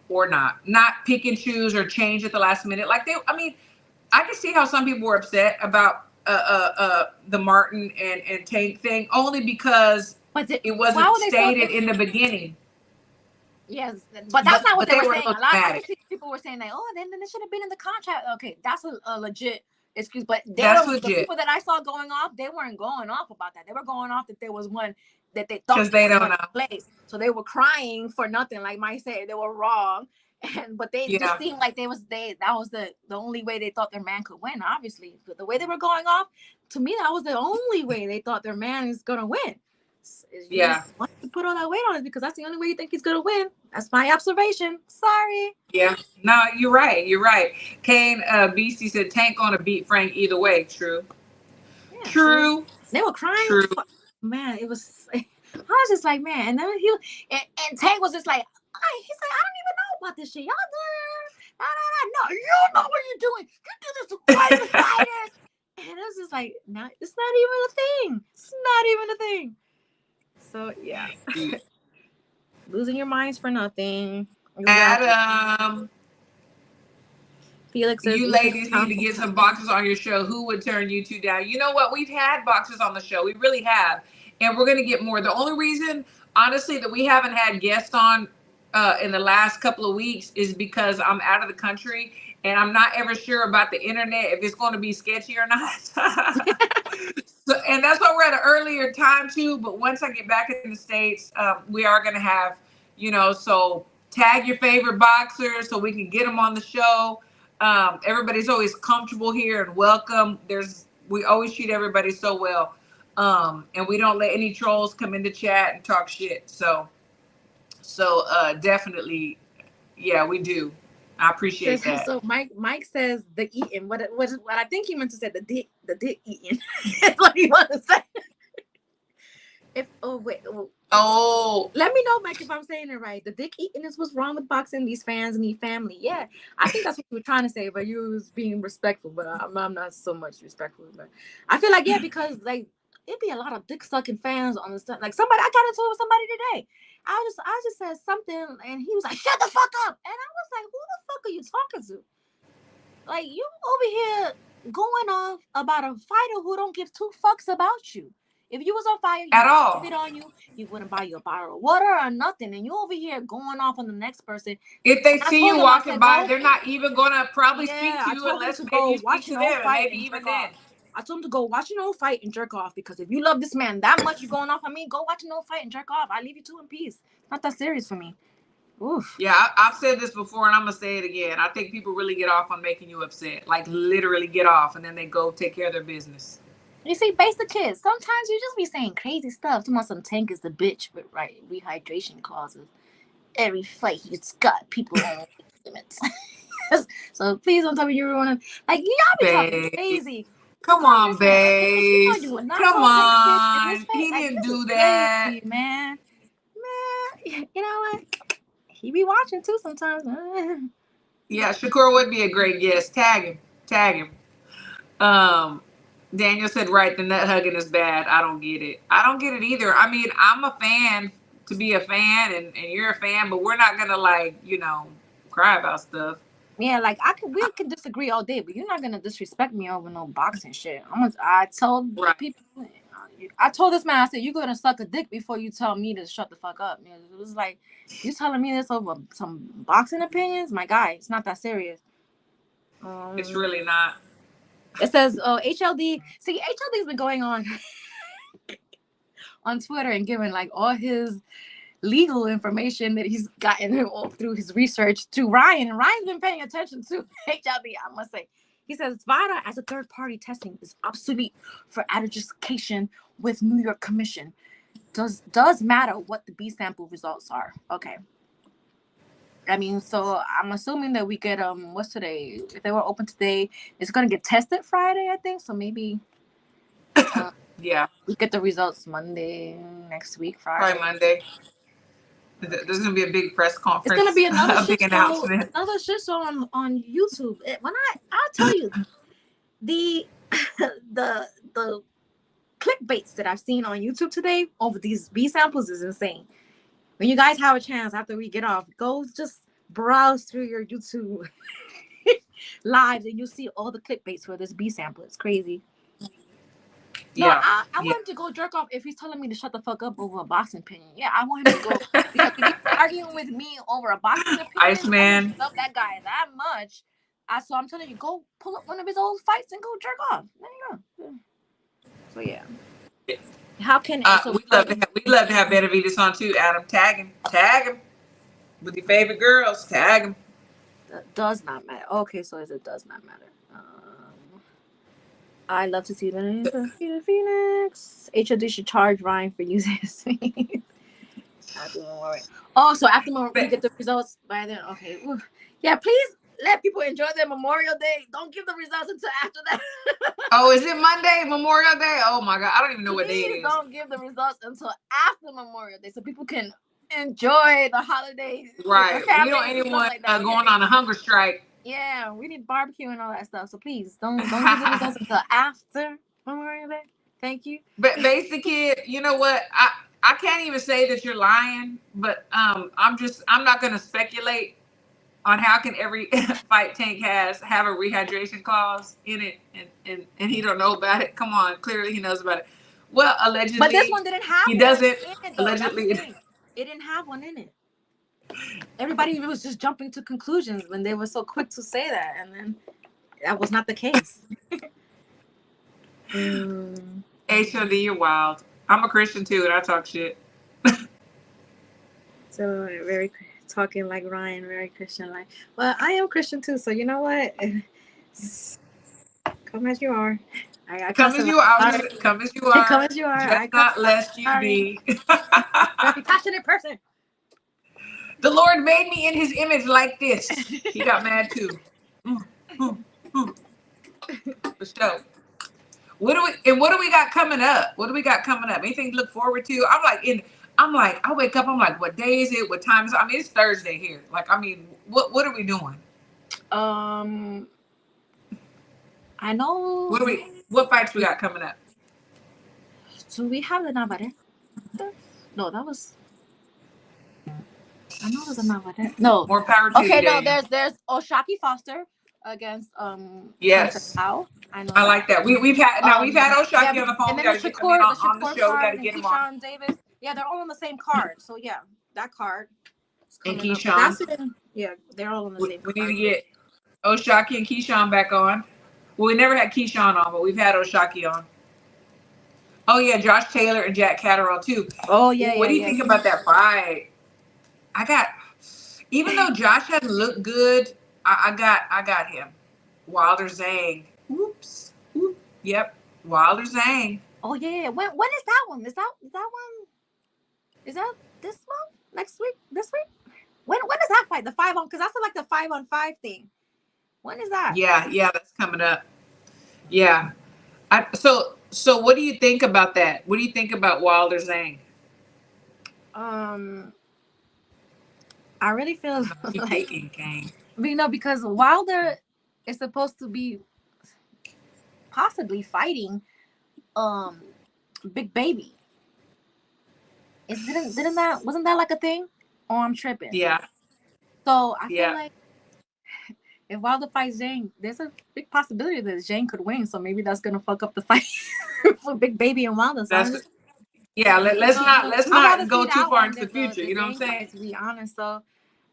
or not pick and choose or change at the last minute. Like I can see how some people were upset about the Martin and Tank thing, only because it wasn't stated in the beginning. Yes, but that's not what they were saying. A lot of people were saying, like, oh, then it should have been in the contract. Okay, that's a legit excuse. But the people that I saw going off, they weren't going off about that. They were going off that there was one that they thought they don't know. Place. So they were crying for nothing. Like Mike said, they were wrong. But they just seemed like that was the only way they thought their man could win. Obviously, but the way they were going off, to me, that was the only way they thought their man is gonna win. Want to put all that weight on it because that's the only way you think he's gonna win. That's my observation. Sorry. Yeah. No, you're right. Kane Beastie said Tank gonna beat Frank either way. True. Yeah, true. They were crying. True. Man, it was. I was just like, man, and then and Tank was just like, he's like, I don't even know about this shit. Y'all do. No, you know what you're doing. You do this to private fighters. And it was just like, no, it's not even a thing. It's not even a thing. So yeah, losing your minds for nothing. Adam, Felix says, you ladies need to get some boxers on your show. Who would turn you two down? You know what? We've had boxers on the show. We really have, and we're gonna get more. The only reason, honestly, that we haven't had guests on in the last couple of weeks is because I'm out of the country and I'm not ever sure about the internet if it's going to be sketchy or not. So, and that's why we're at an earlier time too. But once I get back in the States, we are going to have, so tag your favorite boxers so we can get them on the show. Everybody's always comfortable here and welcome. We always treat everybody so well. And we don't let any trolls come into chat and talk shit. So definitely, yeah, we do. I appreciate that. So Mike says the eating. What I think he meant to say the dick eating. That's what he wanted to say. Let me know, Mike, if I'm saying it right. The dick eating is what's wrong with boxing. These fans need family. Yeah, I think that's what you were trying to say, but you was being respectful. But I'm not so much respectful. But I feel like because like it'd be a lot of dick sucking fans on the stuff. Like I got into it with somebody today. I just said something and he was like, shut the fuck up. And I was like, who the fuck are you talking to? Like, you over here going off about a fighter who don't give two fucks about you. If you was on fire, you wouldn't spit on you. You wouldn't buy you a bottle of water or nothing. And you over here going off on the next person. If they see you walking by, they're not even going to probably speak to you unless maybe you speak to them. Maybe even then. I told him to go watch an old fight and jerk off, because if you love this man that much, you're going off on me, go watch an old fight and jerk off. I leave you two in peace. Not that serious for me. Oof. Yeah, I've said this before and I'm going to say it again. I think people really get off on making you upset. Like literally get off and then they go take care of their business. You see, basic kids, sometimes you just be saying crazy stuff. Talking about some Tank is the bitch with rehydration clauses. Every fight he's got people on limits. So please don't tell me you want to, like, y'all be talking crazy. Come on, babe. Come on. He didn't do that. Crazy, man, you know what? He be watching too sometimes. Yeah, Shakur would be a great guest. Tag him. Daniel said, right, the nut hugging is bad. I don't get it. I don't get it either. I mean, I'm a fan to be a fan, and you're a fan, but we're not going to, like, cry about stuff. Yeah, like we could disagree all day, but you're not gonna disrespect me over no boxing shit. I told people, I told this man, I said, you're gonna suck a dick before you tell me to shut the fuck up. It was like, you telling me this over some boxing opinions? My guy, it's not that serious. It's really not. It says, HLD. See, HLD's been going on Twitter and giving like all his legal information that he's gotten through his research to Ryan, and Ryan's been paying attention to HLD, I must say. He says VADA as a third-party testing is obsolete for adjudication with New York Commission. Does matter what the B sample results are. Okay. I mean, so I'm assuming that we get what's today? If they were open today, it's gonna get tested Friday, I think. So maybe yeah, we get the results Monday next week, Friday. Probably Monday. There's gonna be a big press conference. It's gonna be another big announcement. Another shit show on YouTube. When I'll tell you, the clickbaits that I've seen on YouTube today over these B samples is insane. When you guys have a chance after we get off, go just browse through your YouTube lives and you'll see all the clickbaits for this B sample. It's crazy. No, yeah, I want him to go jerk off if he's telling me to shut the fuck up over a boxing opinion. Yeah, I want him to go because if he's arguing with me over a boxing opinion, Iceman, I love that guy that much. So I'm telling you, go pull up one of his old fights and go jerk off. There you go. So yeah. How can we love to have Benavides on too, Adam. Tag him with your favorite girls. Tag him. That does not matter. Okay, so it does not matter. I love to see Phoenix. HOD should charge Ryan for using his face. Oh, so after we get the results by then. Okay. Yeah, please let people enjoy their Memorial Day. Don't give the results until after that. Oh, is it Monday, Memorial Day? Oh my God, I don't even know what day it is. Don't give the results until after Memorial Day so people can enjoy the holidays. Right. We don't anyone going on a hunger strike. Yeah, we need barbecue and all that stuff. So please don't give the results until after Memorial Day. Thank you. But Basic Kid, you know what? I can't even say that you're lying, but I'm not gonna speculate on how can every fight tank have a rehydration clause in it and he don't know about it. Come on, clearly he knows about it. Well, allegedly, but this one didn't have. He doesn't. It, allegedly, it didn't have one in it. Everybody was just jumping to conclusions when they were so quick to say that, and then that was not the case. HOD, you're wild. I'm a Christian too, and I talk shit. So very talking like Ryan, very Christian like. Well, I am Christian too, so you know what? Come as you are. Come as you are. Come as you are. Come as you are. Just not lest you be. I'm a passionate person. The Lord made me in His image like this. He got mad too. For sure. What do we got coming up? What do we got coming up? Anything to look forward to? I wake up, I'm like, what day is it? What time is it? I mean, it's Thursday here. Like, I mean, what are we doing? I know. What fights we got coming up? So we have the Navarrete. No, that was. I know it was a Navarrete. No. More power to you. Okay, no, there's Oshaki Foster against yes. I like that. We've had Oshaki on the phone. And then on the show. We got to get him on. Davis. Yeah, they're all on the same card. So yeah, that card. And Keyshawn. Yeah, they're all on the same card. We need to get Oshaki and Keyshawn back on. Well, we never had Keyshawn on, but we've had Oshaki on. Oh yeah, Josh Taylor and Jack Catterall too. Oh yeah. What do you think about that fight? Even though Josh hadn't looked good, I got him. Wilder Zhang. Oops. Yep. Wilder Zhang. Oh yeah. When is that one? Is that one? Is that this month? Next week? This week? When is that fight? The 5-on, because that's like the 5-on-5 thing. When is that? Yeah, that's coming up. Yeah. So what do you think about that? What do you think about Wilder Zhang? I really feel like because Wilder is supposed to be possibly fighting Big Baby. Wasn't that like a thing? Or I'm tripping. Yeah. So I feel like if Wilder fights Zhang, there's a big possibility that Zhang could win. So maybe that's gonna fuck up the fight for Big Baby and Wilder. So let's not go too far into the future. You know what I'm saying? Fight, to be honest, so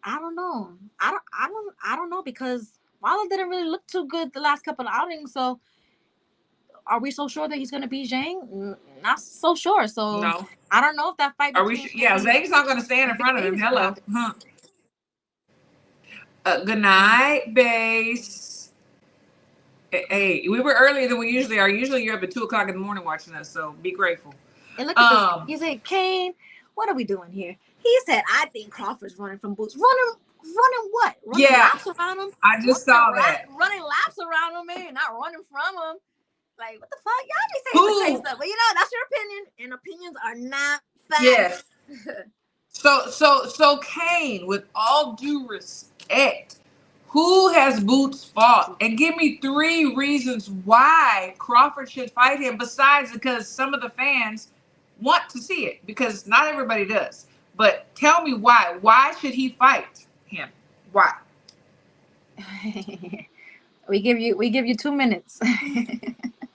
I don't know. I don't know because Wilder didn't really look too good the last couple of outings. So are we so sure that he's gonna beat Zhang? Not so sure. So no. I don't know if that fight. Are we? Yeah, Zhang's not gonna stand in front of him. Hello. Huh. Good night, base. Hey, we were earlier than we usually are. Usually you're up at 2:00 in the morning watching us, so be grateful. And look at this. He said, Kane, what are we doing here? He said, I think Crawford's running from Boots. Running what? Running laps around him? I just saw that. Running laps around him, man, not running from him. Like, what the fuck? Y'all be saying the crazy stuff. But you know, that's your opinion. And opinions are not facts. Yes. So Kane, with all due respect, who has Boots fought? And give me 3 reasons why Crawford should fight him, besides because some of the fans want to see it, because not everybody does. But tell me why. Why should he fight him? Why? We give you 2 minutes.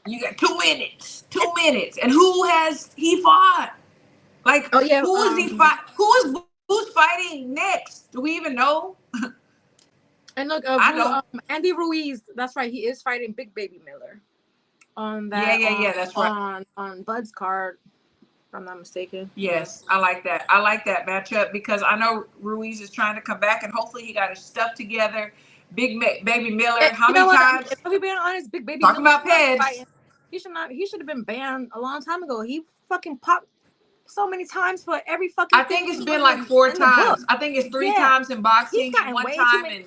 You got 2 minutes. 2 minutes. And who has he fought? Like, who is he fight? Who is Boots fighting next? Do we even know? And look, Andy Ruiz, that's right, he is fighting Big Baby Miller on that. Yeah, that's right. On Bud's card, if I'm not mistaken. Yes, I like that. I like that matchup because I know Ruiz is trying to come back, and hopefully he got his stuff together. Baby Miller, how many times? If we being honest, Big Baby talking Miller about Peds. He should have been banned a long time ago. He fucking popped so many times for every fucking. I think it's been like 4 times. I think it's 3 times in boxing and 1 time in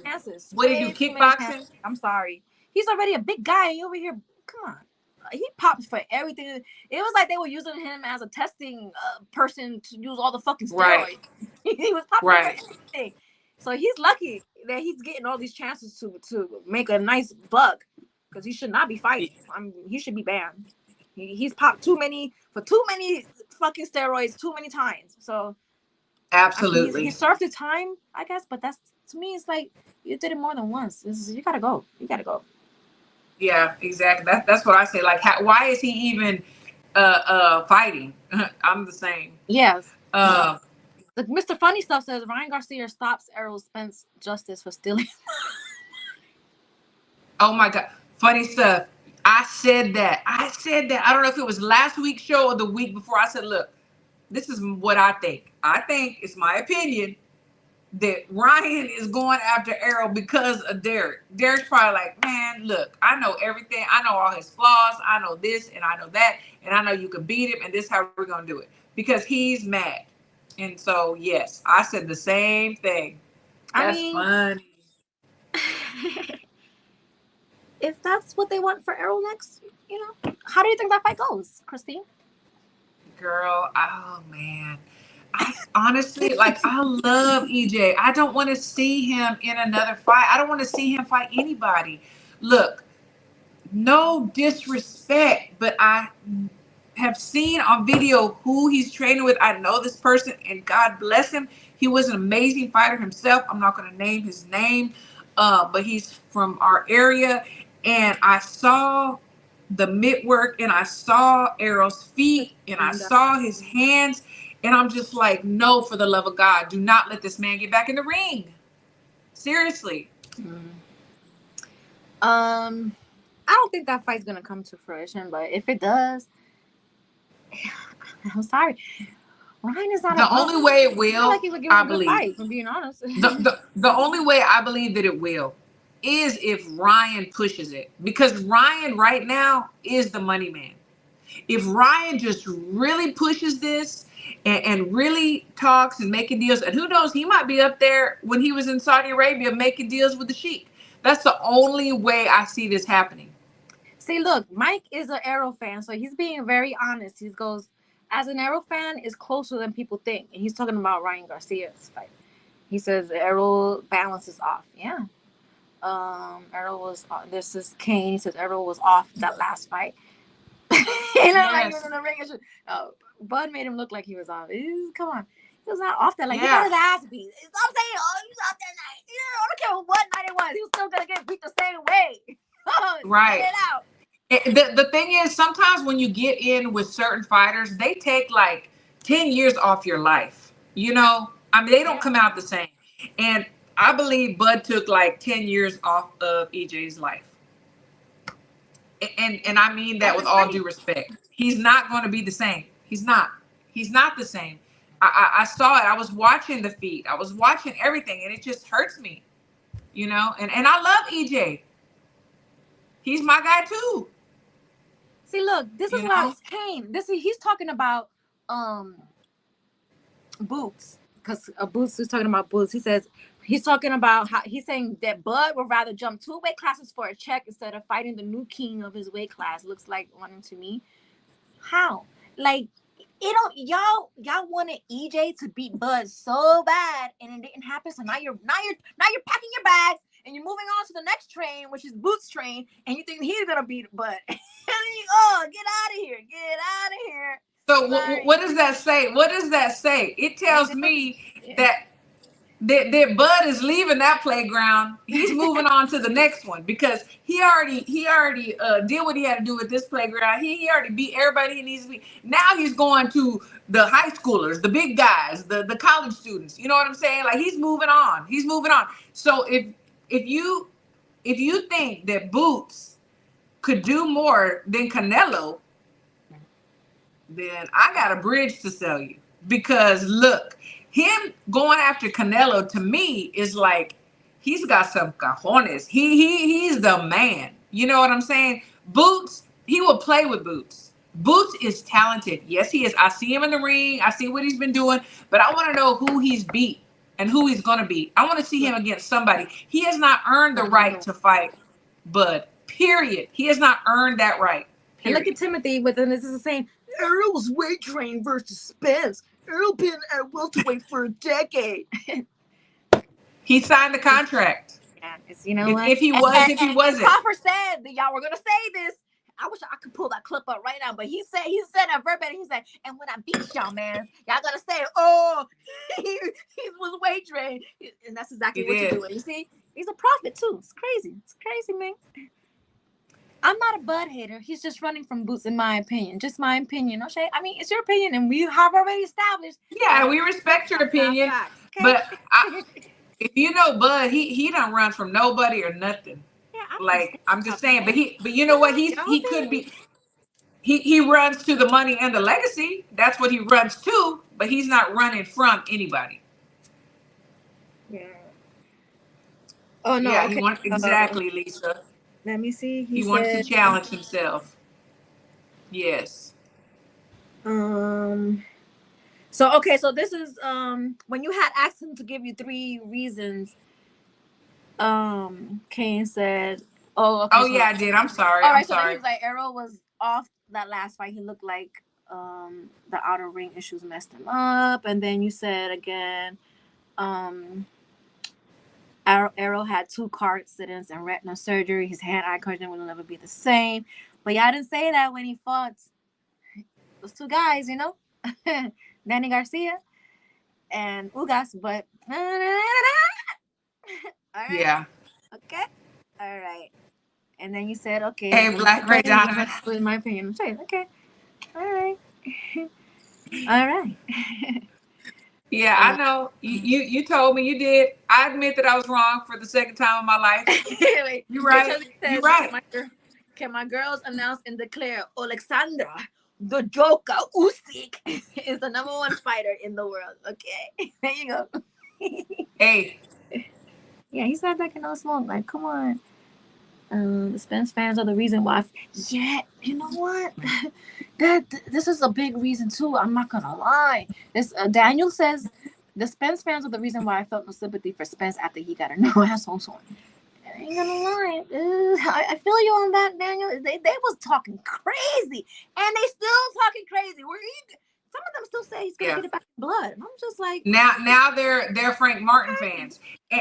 what do you do, kickboxing? I'm sorry. He's already a big guy and you over here. Come on. He pops for everything. It was like they were using him as a testing person to use all the fucking steroids. Right. He was popping for everything. So he's lucky that he's getting all these chances to make a nice buck, because he should not be fighting. He should be banned. He's popped too many fucking steroids too many times. So absolutely, he served the time, I guess. But that's, to me, it's like you did it more than once. You gotta go. Yeah, exactly. That's what I say. Like, why is he even fighting? I'm the same. Yes. The Mr. Funny Stuff says Ryan Garcia stops Errol Spence justice for stealing. Oh my God. Funny Stuff. I said that. I don't know if it was last week's show or the week before. I said, look, this is what I think. I think, it's my opinion, that Ryan is going after Errol because of Derek. Derek's probably like, man, look, I know everything. I know all his flaws. I know this and I know that. And I know you can beat him. And this is how we're going to do it. Because he's mad. And so, yes, I said the same thing. That's funny. If that's what they want for Errol next, how do you think that fight goes, Christine? Girl, oh man. I honestly, I love EJ. I don't want to see him in another fight. I don't want to see him fight anybody. Look, no disrespect, but I have seen on video who he's training with. I know this person, and God bless him. He was an amazing fighter himself. I'm not going to name his name, but he's from our area. And I saw the mitt work, and I saw Errol's feet, and I saw his hands, and I'm just like, no, for the love of God, do not let this man get back in the ring. Seriously. I don't think that fight's gonna come to fruition, but if it does, I'm sorry. Ryan is not the only way it will. Like I believe. Fight, from being honest. the only way I believe that it will is if Ryan pushes it, because Ryan right now is the money man. If Ryan just really pushes this and really talks and making deals, and who knows, he might be up there when he was in Saudi Arabia making deals with the Sheik. That's the only way I see this happening. See, look, Mike is an Errol fan, so he's being very honest. He goes, as an Errol fan, is closer than people think. And he's talking about Ryan Garcia's fight. He says Errol balance is off. Yeah. Errol was. This is Kane. He says Errol was off that last fight. Like he was in the ring. Bud made him look like he was off. Come on, he was not off that. Like he got his ass beat. Stop saying, "Oh, he was off that night." I don't care what night it was. He was still gonna get beat the same way. Right. Get it out. The thing is, sometimes when you get in with certain fighters, they take like 10 years off your life. You know, I mean, they don't come out the same. And I believe Bud took like 10 years off of EJ's life. And I mean that with all due respect. He's not going to be the same. He's not the same. I saw it. I was watching the feed. I was watching everything, and it just hurts me, you know. And I love EJ. He's my guy too. See, look, this is why it came. He's talking about Boots, because Boots is talking about Boots. He's talking about how he's saying that Bud would rather jump 2 weight classes for a check instead of fighting the new king of his weight class. Looks like one to me. How? Like, y'all wanted EJ to beat Bud so bad, and it didn't happen. So now you're packing your bags and you're moving on to the next train, which is Boots' train, and you think he's gonna beat Bud. And then get out of here, get out of here. So what does that say? What does that say? It tells me that Bud is leaving that playground. He's moving on to the next one because he already did what he had to do with this playground. He already beat everybody he needs to beat. Now he's going to the high schoolers, the big guys, the college students. You know what I'm saying? Like he's moving on. He's moving on. So if you think that Boots could do more than Canelo, then I got a bridge to sell you. Because look, him going after Canelo to me is like he's got some cojones. He's the man. You know what I'm saying? Boots, he will play with Boots. Boots is talented. Yes, he is. I see him in the ring. I see what he's been doing, but I want to know who he's beat and who he's going to beat. I want to see him against somebody. He has not earned the right to fight Bud. Period. He has not earned that right. Period. And look at Timothy within this is the same. Errol's weight train versus Spence. Errol been at welterweight for a decade. He signed the contract. Yeah, you know what? If he wasn't. Crawford said that y'all were gonna say this. I wish I could pull that clip up right now, but he said that verbatim. He said, and when I beat y'all, man, y'all gotta say, oh, he was weight trained, and that's exactly what you're doing. You see, he's a prophet too. It's crazy. It's crazy, man. I'm not a Bud hater. He's just running from Boots, in my opinion. Just my opinion. Okay? I mean, it's your opinion, and we have already established. Yeah, we respect your opinion. Okay? But if you know Bud, he don't run from nobody or nothing. Yeah, I'm just saying. But you know what? He could be. He runs to the money and the legacy. That's what he runs to. But he's not running from anybody. Yeah. Oh no. Yeah, okay. he wants exactly, Lisa. Let me see. He wants to challenge himself. Yes. So this is when you had asked him to give you 3 reasons. Kane said, "Oh, okay." Oh yeah, I did. I'm sorry. All right, sorry. He was like, Errol was off that last fight. He looked like the outer ring issues messed him up, and then you said again, Errol had 2 car accidents and retina surgery. His hand-eye coordination will never be the same. But y'all didn't say that when he fought those 2 guys, you know, Danny Garcia and Ugas. But all right. Yeah. Okay. All right. And then you said, okay. Hey, Black Ray Donovan. In my opinion, okay. All right. All right. Yeah, I know. You told me you did. I admit that I was wrong for the second time in my life. Wait, You're right. You're right. Can my girls announce and declare Alexandra, the Joker Usyk, is the #1 fighter in the world? Okay, there you go. Hey. Yeah, he's not back in no smoke. Like, come on. The Spence fans are the reason why. Yeah, you know what? This is a big reason too. I'm not gonna lie. This Daniel says the Spence fans are the reason why I felt no sympathy for Spence after he got a no asshole on. I ain't gonna lie. I feel you on that, Daniel. They was talking crazy, and they still talking crazy. Some of them still say he's gonna get it back in blood. And I'm just like, now they're Frank Martin fans,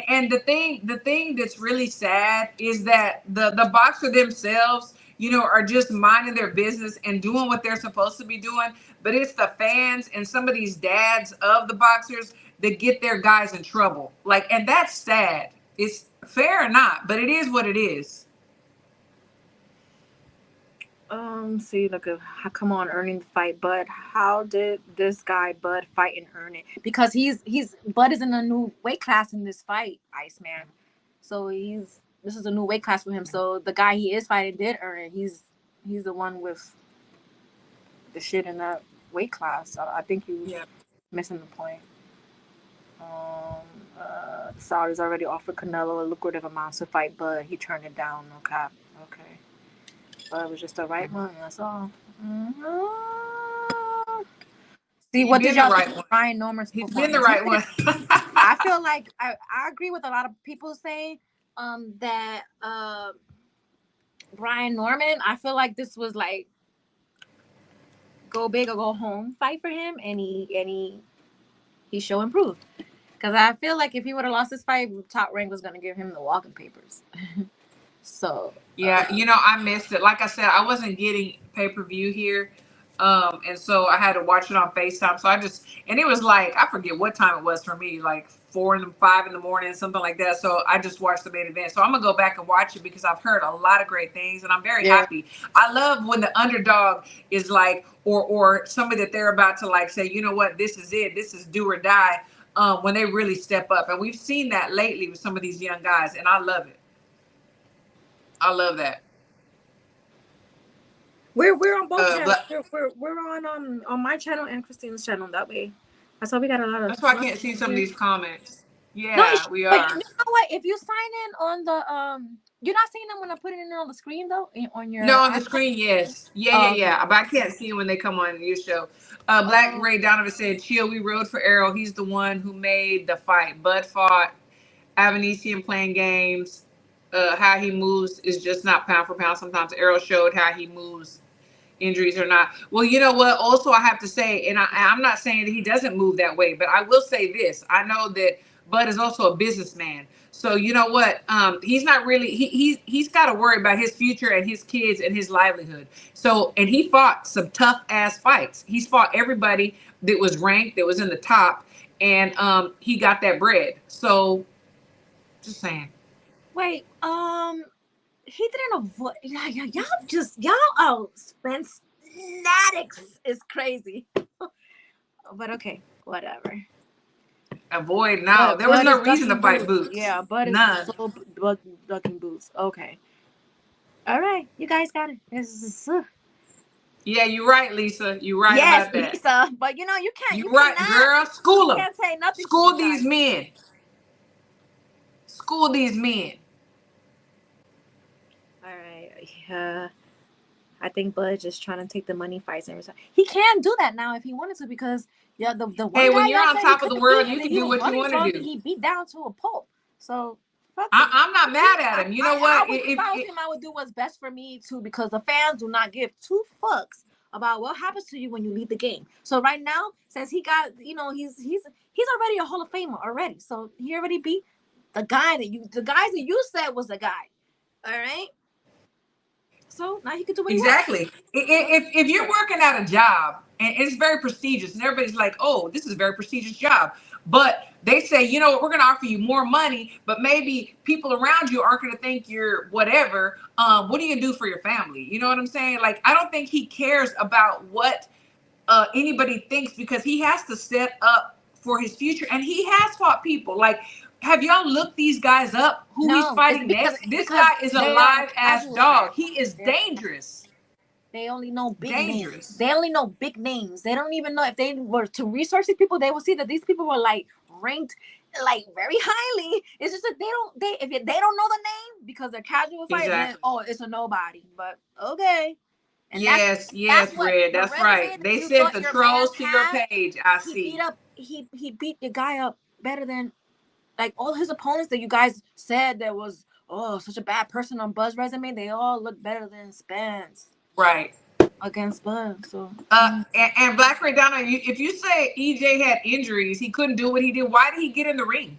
And the thing that's really sad is that the boxer themselves, you know, are just minding their business and doing what they're supposed to be doing. But it's the fans and some of these dads of the boxers that get their guys in trouble. Like, and that's sad. It's fair or not, but it is what it is. See, look at how come on earning the fight, Bud. How did this guy Bud fight and earn it? Because he's Bud is in a new weight class in this fight, Iceman. So this is a new weight class for him. So the guy he is fighting did earn it. He's the one with the shit in that weight class. I think you missing the point. The Saudis already offered Canelo a lucrative amount to fight, but he turned it down. Okay. But it was just the right one. That's all. See, what did y'all think of Brian Norman's performance? He's been the right one. I feel like I agree with a lot of people saying that Brian Norman, I feel like this was like go big or go home fight for him, and he show improved. Because I feel like if he would have lost this fight, Top Rank was going to give him the walking papers. So yeah, you know, I missed it. Like I said, I wasn't getting pay-per-view here. And so I had to watch it on FaceTime. So and it was like, I forget what time it was for me, like 4 and 5 in the morning, something like that. So I just watched the main event. So I'm gonna go back and watch it because I've heard a lot of great things and I'm very happy. I love when the underdog is like, or somebody that they're about to like say, you know what, this is it. This is do or die. When they really step up. And we've seen that lately with some of these young guys. And I love it. I love that. We're on both channels. We're on my channel and Christine's channel. That way, that's why we got a lot of. That's why I can't see some of these comments. Yeah, no, we are. But you know what? If you sign in on the you're not seeing them when I put it in on the screen though. On your on the screen, yes, yeah. But I can't see them when they come on your show. Black Ray Donovan said, "Chill, we rode for Errol. He's the one who made the fight. Bud fought Avanesian playing games." How he moves is just not pound for pound. Sometimes Errol showed how he moves, injuries or not. Well, you know what? Also, I have to say, and I'm not saying that he doesn't move that way, but I will say this. I know that Bud is also a businessman. So you know what? He's not really, he's got to worry about his future and his kids and his livelihood. So, and he fought some tough ass fights. He's fought everybody that was ranked, that was in the top, and he got that bread. So, just saying. Wait, he didn't avoid. Y'all Spence fanatics is crazy. But okay, whatever. Avoid now. There was no reason to fight Boots. Yeah, but none. It's so ducking Boots. Okay. All right, you guys got it. Yeah, you're right, Lisa. You're right about that. Lisa. But you know you can't. You're right, girl. School them. You can't say nothing. School these men. School these men. All right. I think Bud just trying to take the money fights and everything. He can do that now if he wanted to because the one hey, when you're on guy top of the world, you can do what you want to do. He beat down to a pulp. So I'm not mad at him. You know what? If I was him, I would do what's best for me too because the fans do not give two fucks about what happens to you when you leave the game. So right now, since he got, you know, he's already a Hall of Famer already. So he already beat the guys that you said was the guy. All right. So now he can do what exactly. If you're working at a job and it's very prestigious and everybody's like, oh, this is a very prestigious job, but they say, you know what, we're going to offer you more money, but maybe people around you aren't going to think you're whatever. What are you going to do for your family? You know what I'm saying? Like, I don't think he cares about what anybody thinks because he has to set up for his future. And he has fought people. Like, have y'all looked these guys up? He's fighting next? This guy is a live ass dog. He is dangerous. They only know big names. They only know big names. They don't even know if they were to research these people, they will see that these people were like ranked like very highly. It's just that if they don't know the name because they're casual fighters, then, oh, it's a nobody. But okay. And yes, Red. That's right. They sent the trolls to your page. I see. He beat the guy up better than like all his opponents that you guys said that was such a bad person on Bud's resume. They all look better than Spence. Right. Against Bud. So and Black Ray Donna, if you say EJ had injuries, he couldn't do what he did, why did he get in the ring?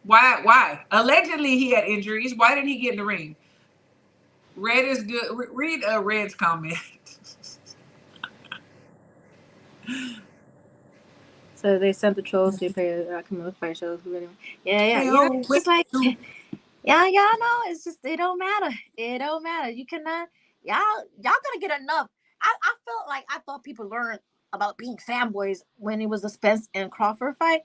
Why? Allegedly, he had injuries. Why didn't he get in the ring? Red is good. Read Red's comment. So they sent the trolls to pay the fight shows. Yeah. It's like, y'all know. It's just it don't matter. It don't matter. You cannot. Y'all gonna get enough. I felt like I thought people learned about being fanboys when it was the Spence and Crawford fight,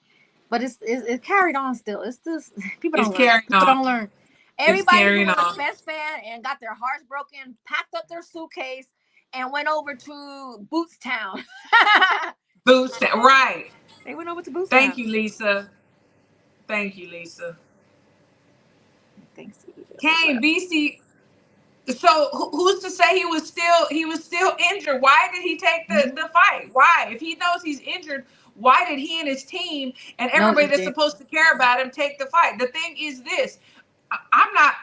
but it carried on still. It's just people don't learn. People don't learn. Everybody who was a Spence fan and got their hearts broken, packed up their suitcase, and went over to Boots Town. Boots Town, right? They went over to Boots Town. Thank you, Lisa. Thanks, Kane, BC. So who's to say he was still injured? Why did he take the fight? Why? If he knows he's injured, why did he and his team and everybody that's supposed to care about him take the fight? The thing is this. I'm not,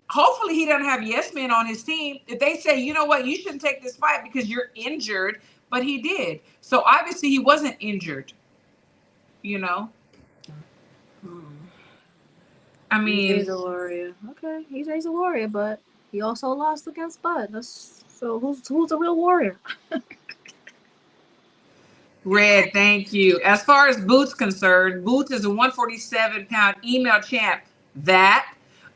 hopefully he doesn't have yes men on his team. If they say, you know what, you shouldn't take this fight because you're injured, but he did. So obviously he wasn't injured, you know? I mean. He's a warrior. Okay, he's a warrior, but he also lost against Bud. So who's the real warrior? Red, thank you. As far as Boots concerned, Boots is a 147-pound email champ.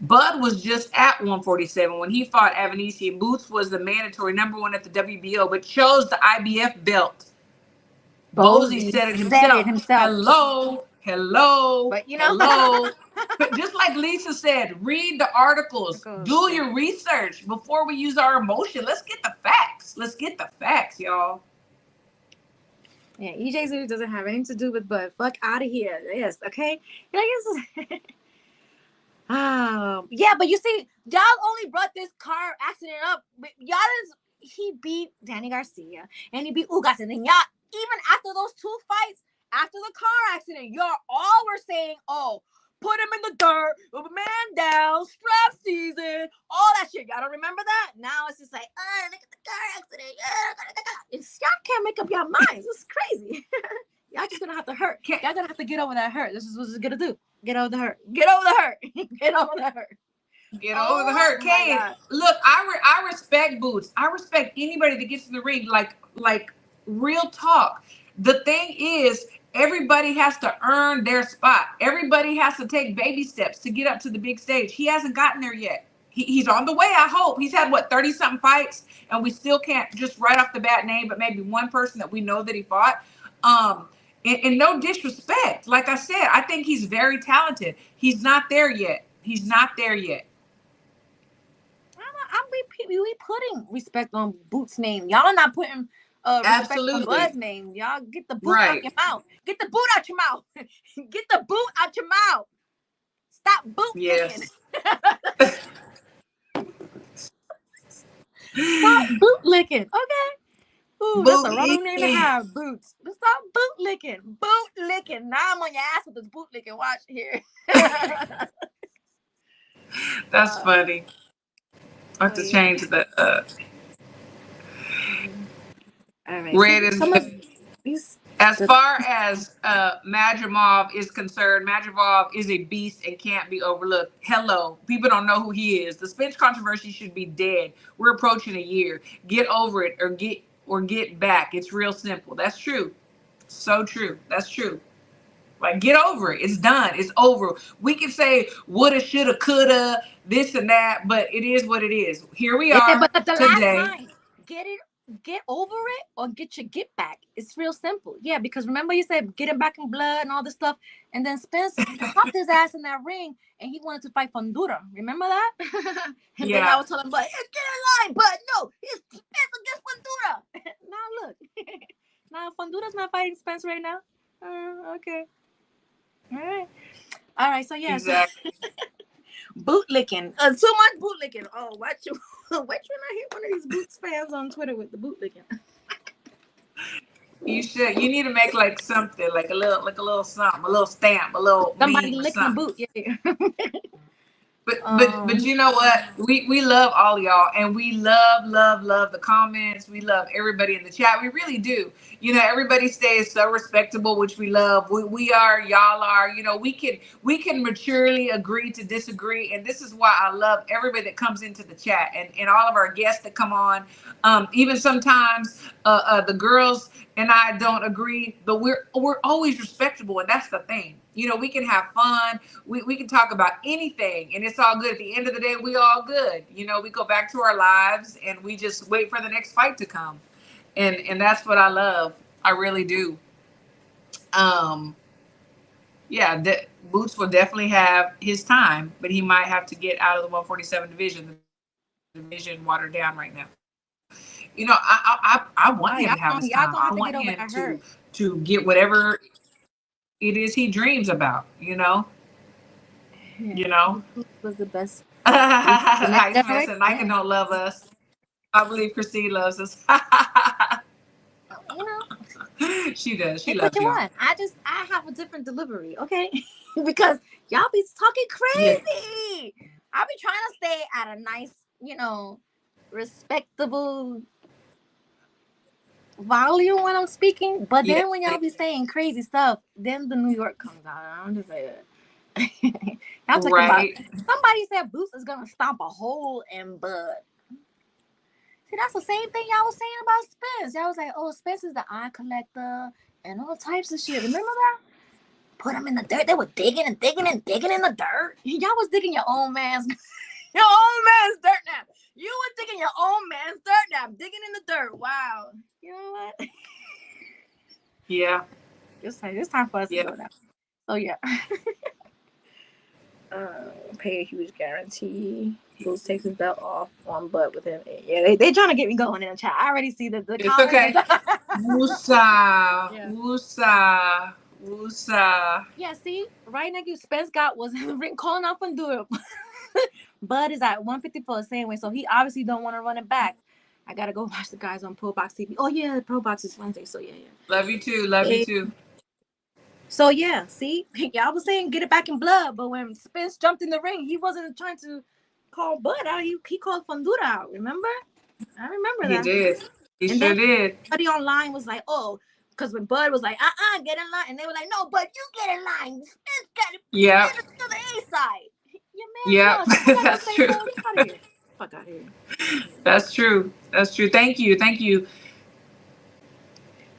Bud was just at 147 when he fought Avanesi. Boots was the mandatory #1 at the WBO, but chose the IBF belt. Bozy said it himself. Hello. But hello. But just like Lisa said, read the articles. Do your research before we use our emotion. Let's get the facts. Y'all. Yeah, EJ doesn't have anything to do with Bud. Fuck out of here. Yes, okay? Yeah, but you see, y'all only brought this car accident up. He beat Danny Garcia and he beat Ugas, and then y'all, even after those 2 fights, after the car accident, y'all all were saying, oh, put him in the dirt, with a man down, strap season, all that shit. Y'all don't remember that? Now it's just like, look at the car accident. Y'all can't make up your minds. It's crazy. Y'all just gonna have to hurt. Y'all gonna have to get over that hurt. This is what it's gonna do. Get over the hurt. Get over the hurt. Get over the hurt. Get over the hurt. Kane, look, I respect Boots. I respect anybody that gets in the ring. Like real talk. The thing is, everybody has to earn their spot. Everybody has to take baby steps to get up to the big stage. He hasn't gotten there yet. He's on the way, I hope. He's had, 30-something fights, and we still can't just right off the bat name, but maybe one person that we know that he fought. And no disrespect. Like I said, I think he's very talented. He's not there yet. We putting respect on Boots' name. Y'all not putting respect on Bud's name. Y'all get the boot out your mouth. Get the boot out your mouth. Get the boot out your mouth. Stop boot licking. Stop boot licking. Okay. Ooh, that's a wrong name to have. Boots. Stop boot licking. Boot licking. Now I'm on your ass with this boot licking. Watch here. That's funny. I have to change the Red is as far as Madrimov is concerned. Madrimov is a beast and can't be overlooked. Hello, people don't know who he is. The Spence controversy should be dead. We're approaching a year. Get over it or get back. It's real simple. That's true. So true. That's true. Like, get over it. It's done. It's over. We can say woulda, shoulda, coulda, this and that, but it is what it is. Here we are but the today. Last line, get over it or get your get back. It's real simple. Yeah, because remember you said get him back in blood and all this stuff, and then Spence popped his ass in that ring and he wanted to fight Fundura. Remember that? And then I was telling him, but get in line, but no, it's Spence against Fundura. Now look, now Fundura's not fighting Spence right now. Okay. All right. So yeah. Exactly. Boot licking. Too much boot licking. Oh, watch you. Wait when I hit one of these Boots fans on Twitter with the boot licking. You should. You need to make like something, like a little something, a little stamp, a little somebody meme or licking something. the boot. Yeah. But you know what? We love all y'all, and we love the comments. We love everybody in the chat. We really do. You know, everybody stays so respectable, which we love. We are, y'all are. You know, we can maturely agree to disagree, and this is why I love everybody that comes into the chat, and all of our guests that come on. Even sometimes the girls and I don't agree, but we're always respectable, and that's the thing. You know, we can have fun. We can talk about anything, and it's all good. At the end of the day, we all good. You know, we go back to our lives, and we just wait for the next fight to come, and that's what I love. I really do. Yeah, Boots will definitely have his time, but he might have to get out of the 147 division. The division watered down right now. You know, I want him to have his time. I want him to get whatever it is he dreams about. You know. Was the best. Nice man said Nike don't love us. I believe Christine loves us. You know, she does. She hey, loves you. I have a different delivery, okay? Because y'all be talking crazy. Yeah. I be trying to stay at a nice, you know, respectable volume when I'm speaking. But then when y'all be saying crazy stuff, then the New York comes out. I'm just like, y'all talking about. Somebody said Boots is gonna stomp a hole in Bud. See, that's the same thing y'all was saying about Spence. Y'all was like, oh, Spence is the eye collector and all types of shit. Remember that? Put them in the dirt. They were digging and digging and digging in the dirt. Y'all was digging your own man's dirt nap. You were digging your own man's dirt nap, digging in the dirt. Wow. You know what? Yeah. It's time for us to go now. So yeah. Pay a huge guarantee. Boots takes his belt off on butt within 8. Yeah, they trying to get me going in the chat. I already see the it's comments. Okay. Woosa. Yeah, see, right next to Spence got was in the ring calling out Fundura. Bud is at 154 the same way, so he obviously don't want to run it back. I gotta go watch the guys on Pro Box TV. Oh yeah, Pro Box is Wednesday, so yeah. Love you too. Love you too. So yeah, see, y'all was saying get it back in blood, but when Spence jumped in the ring, he wasn't trying to call Bud out. He called Fundura out. Remember? I remember that. He did. He sure did. Somebody online was like, oh, because when Bud was like, get in line, and they were like, no, Bud, you get in line. Spence got it. Yeah. To the A side. Yeah, that's true. Fuck out of here. That's true. Thank you.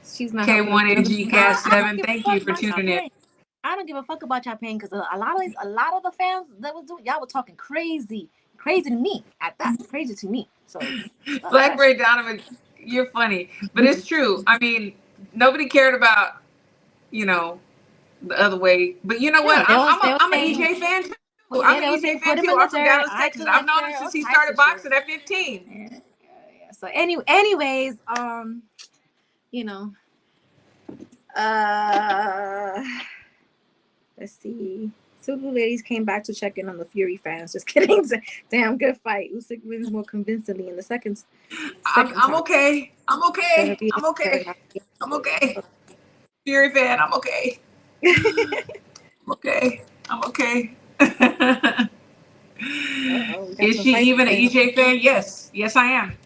She's not K1AG Cast 7. Thank you for tuning in. I don't give a fuck about y'all paying because a lot of the fans that was doing, y'all were talking crazy to me at that. Crazy to me. So Black Ray Donovan, you're funny, but it's true. I mean, nobody cared about, you know, the other way. But you know what? I'm an EJ fan too. I'm an EJ fan too. I'm from Dallas, Texas. I've known him since he started boxing at 15. Yeah. So anyways, you know, let's see. Two blue ladies came back to check in on the Fury fans. Just kidding. Damn good fight. Usyk wins more convincingly in the second I'm okay. Fury fan, I'm okay. I'm okay. Is she even an EJ fan? Yes, I am.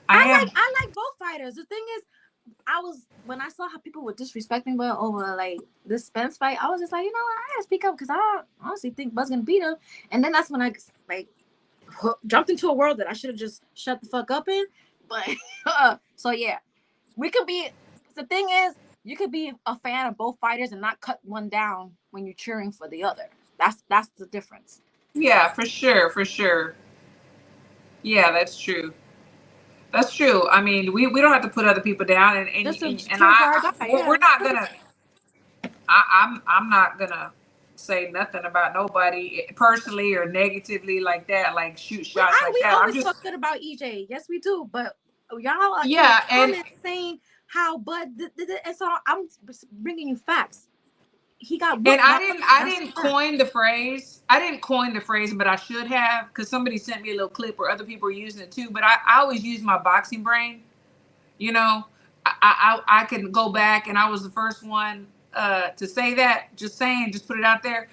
I like both fighters. The thing is, when I saw how people were disrespecting Bud over like this Spence fight, I was just like, you know what, I gotta speak up because I honestly think Bud's gonna beat him. And then that's when I like jumped into a world that I should have just shut the fuck up in. But so yeah, we could be. The thing is, you could be a fan of both fighters and not cut one down when you're cheering for the other. That's the difference. Yeah, for sure. Yeah, that's true. I mean, we don't have to put other people down, we're not gonna. I'm not gonna say nothing about nobody personally or negatively like that. Like shoot shots like we that. We always talk good about EJ. Yes, we do. But y'all are and saying how Bud did it, and so I'm bringing you facts. He got and I didn't coin the phrase. But I should have, because somebody sent me a little clip where other people are using it too. But I always use my boxing brain. You know, I can go back, and I was the first one to say that. Just saying, just put it out there.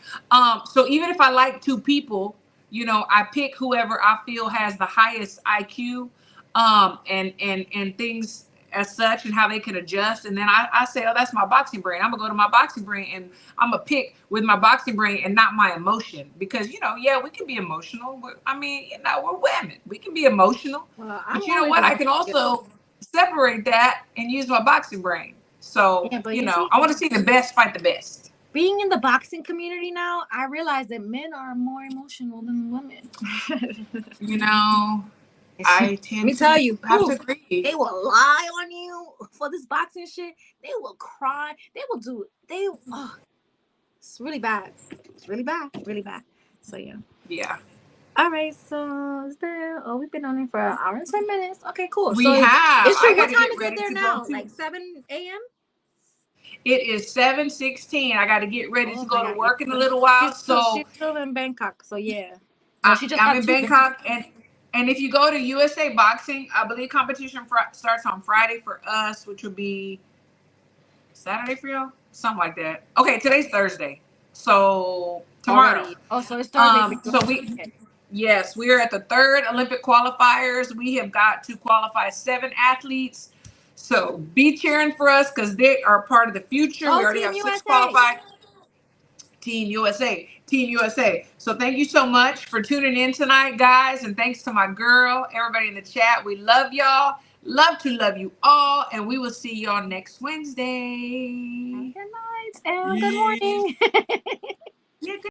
So even if I like two people, you know, I pick whoever I feel has the highest IQ, and things as such, and how they can adjust. And then I say, oh, that's my boxing brain. I'm gonna go to my boxing brain, and I'm gonna pick with my boxing brain and not my emotion, because you know, yeah, we can be emotional. I mean, you know, we're women. We can be emotional, but you know what? I can also separate that and use my boxing brain. So yeah, you know, I want to see the best fight the best. Being in the boxing community now, I realize that men are more emotional than women. You know, I tend Let me tell you, have to agree. They will lie on you for this boxing shit. They will cry. They will do it. It's really bad. It's really bad. Really bad. So yeah. Yeah. All right. So we've been on it for an hour and 10 minutes. Okay, cool. We so have. What time is it there now? Like 7 a.m. It is 7:16. I got to get ready to go to work in a little while. She's So still in Bangkok. So yeah. I'm in Bangkok, and if you go to USA Boxing, I believe competition starts on Friday for us, which will be Saturday for y'all, something like that. Okay, today's Thursday, so tomorrow. Already. Oh, so it's Thursday. Yes, we are at the 3rd Olympic qualifiers. We have got to qualify 7 athletes. So be cheering for us, because they are part of the future. We already have 6 qualified. Team USA. So thank you so much for tuning in tonight, guys. And thanks to my girl, everybody in the chat. We love y'all. Love to love you all. And we will see y'all next Wednesday. Good night and good morning.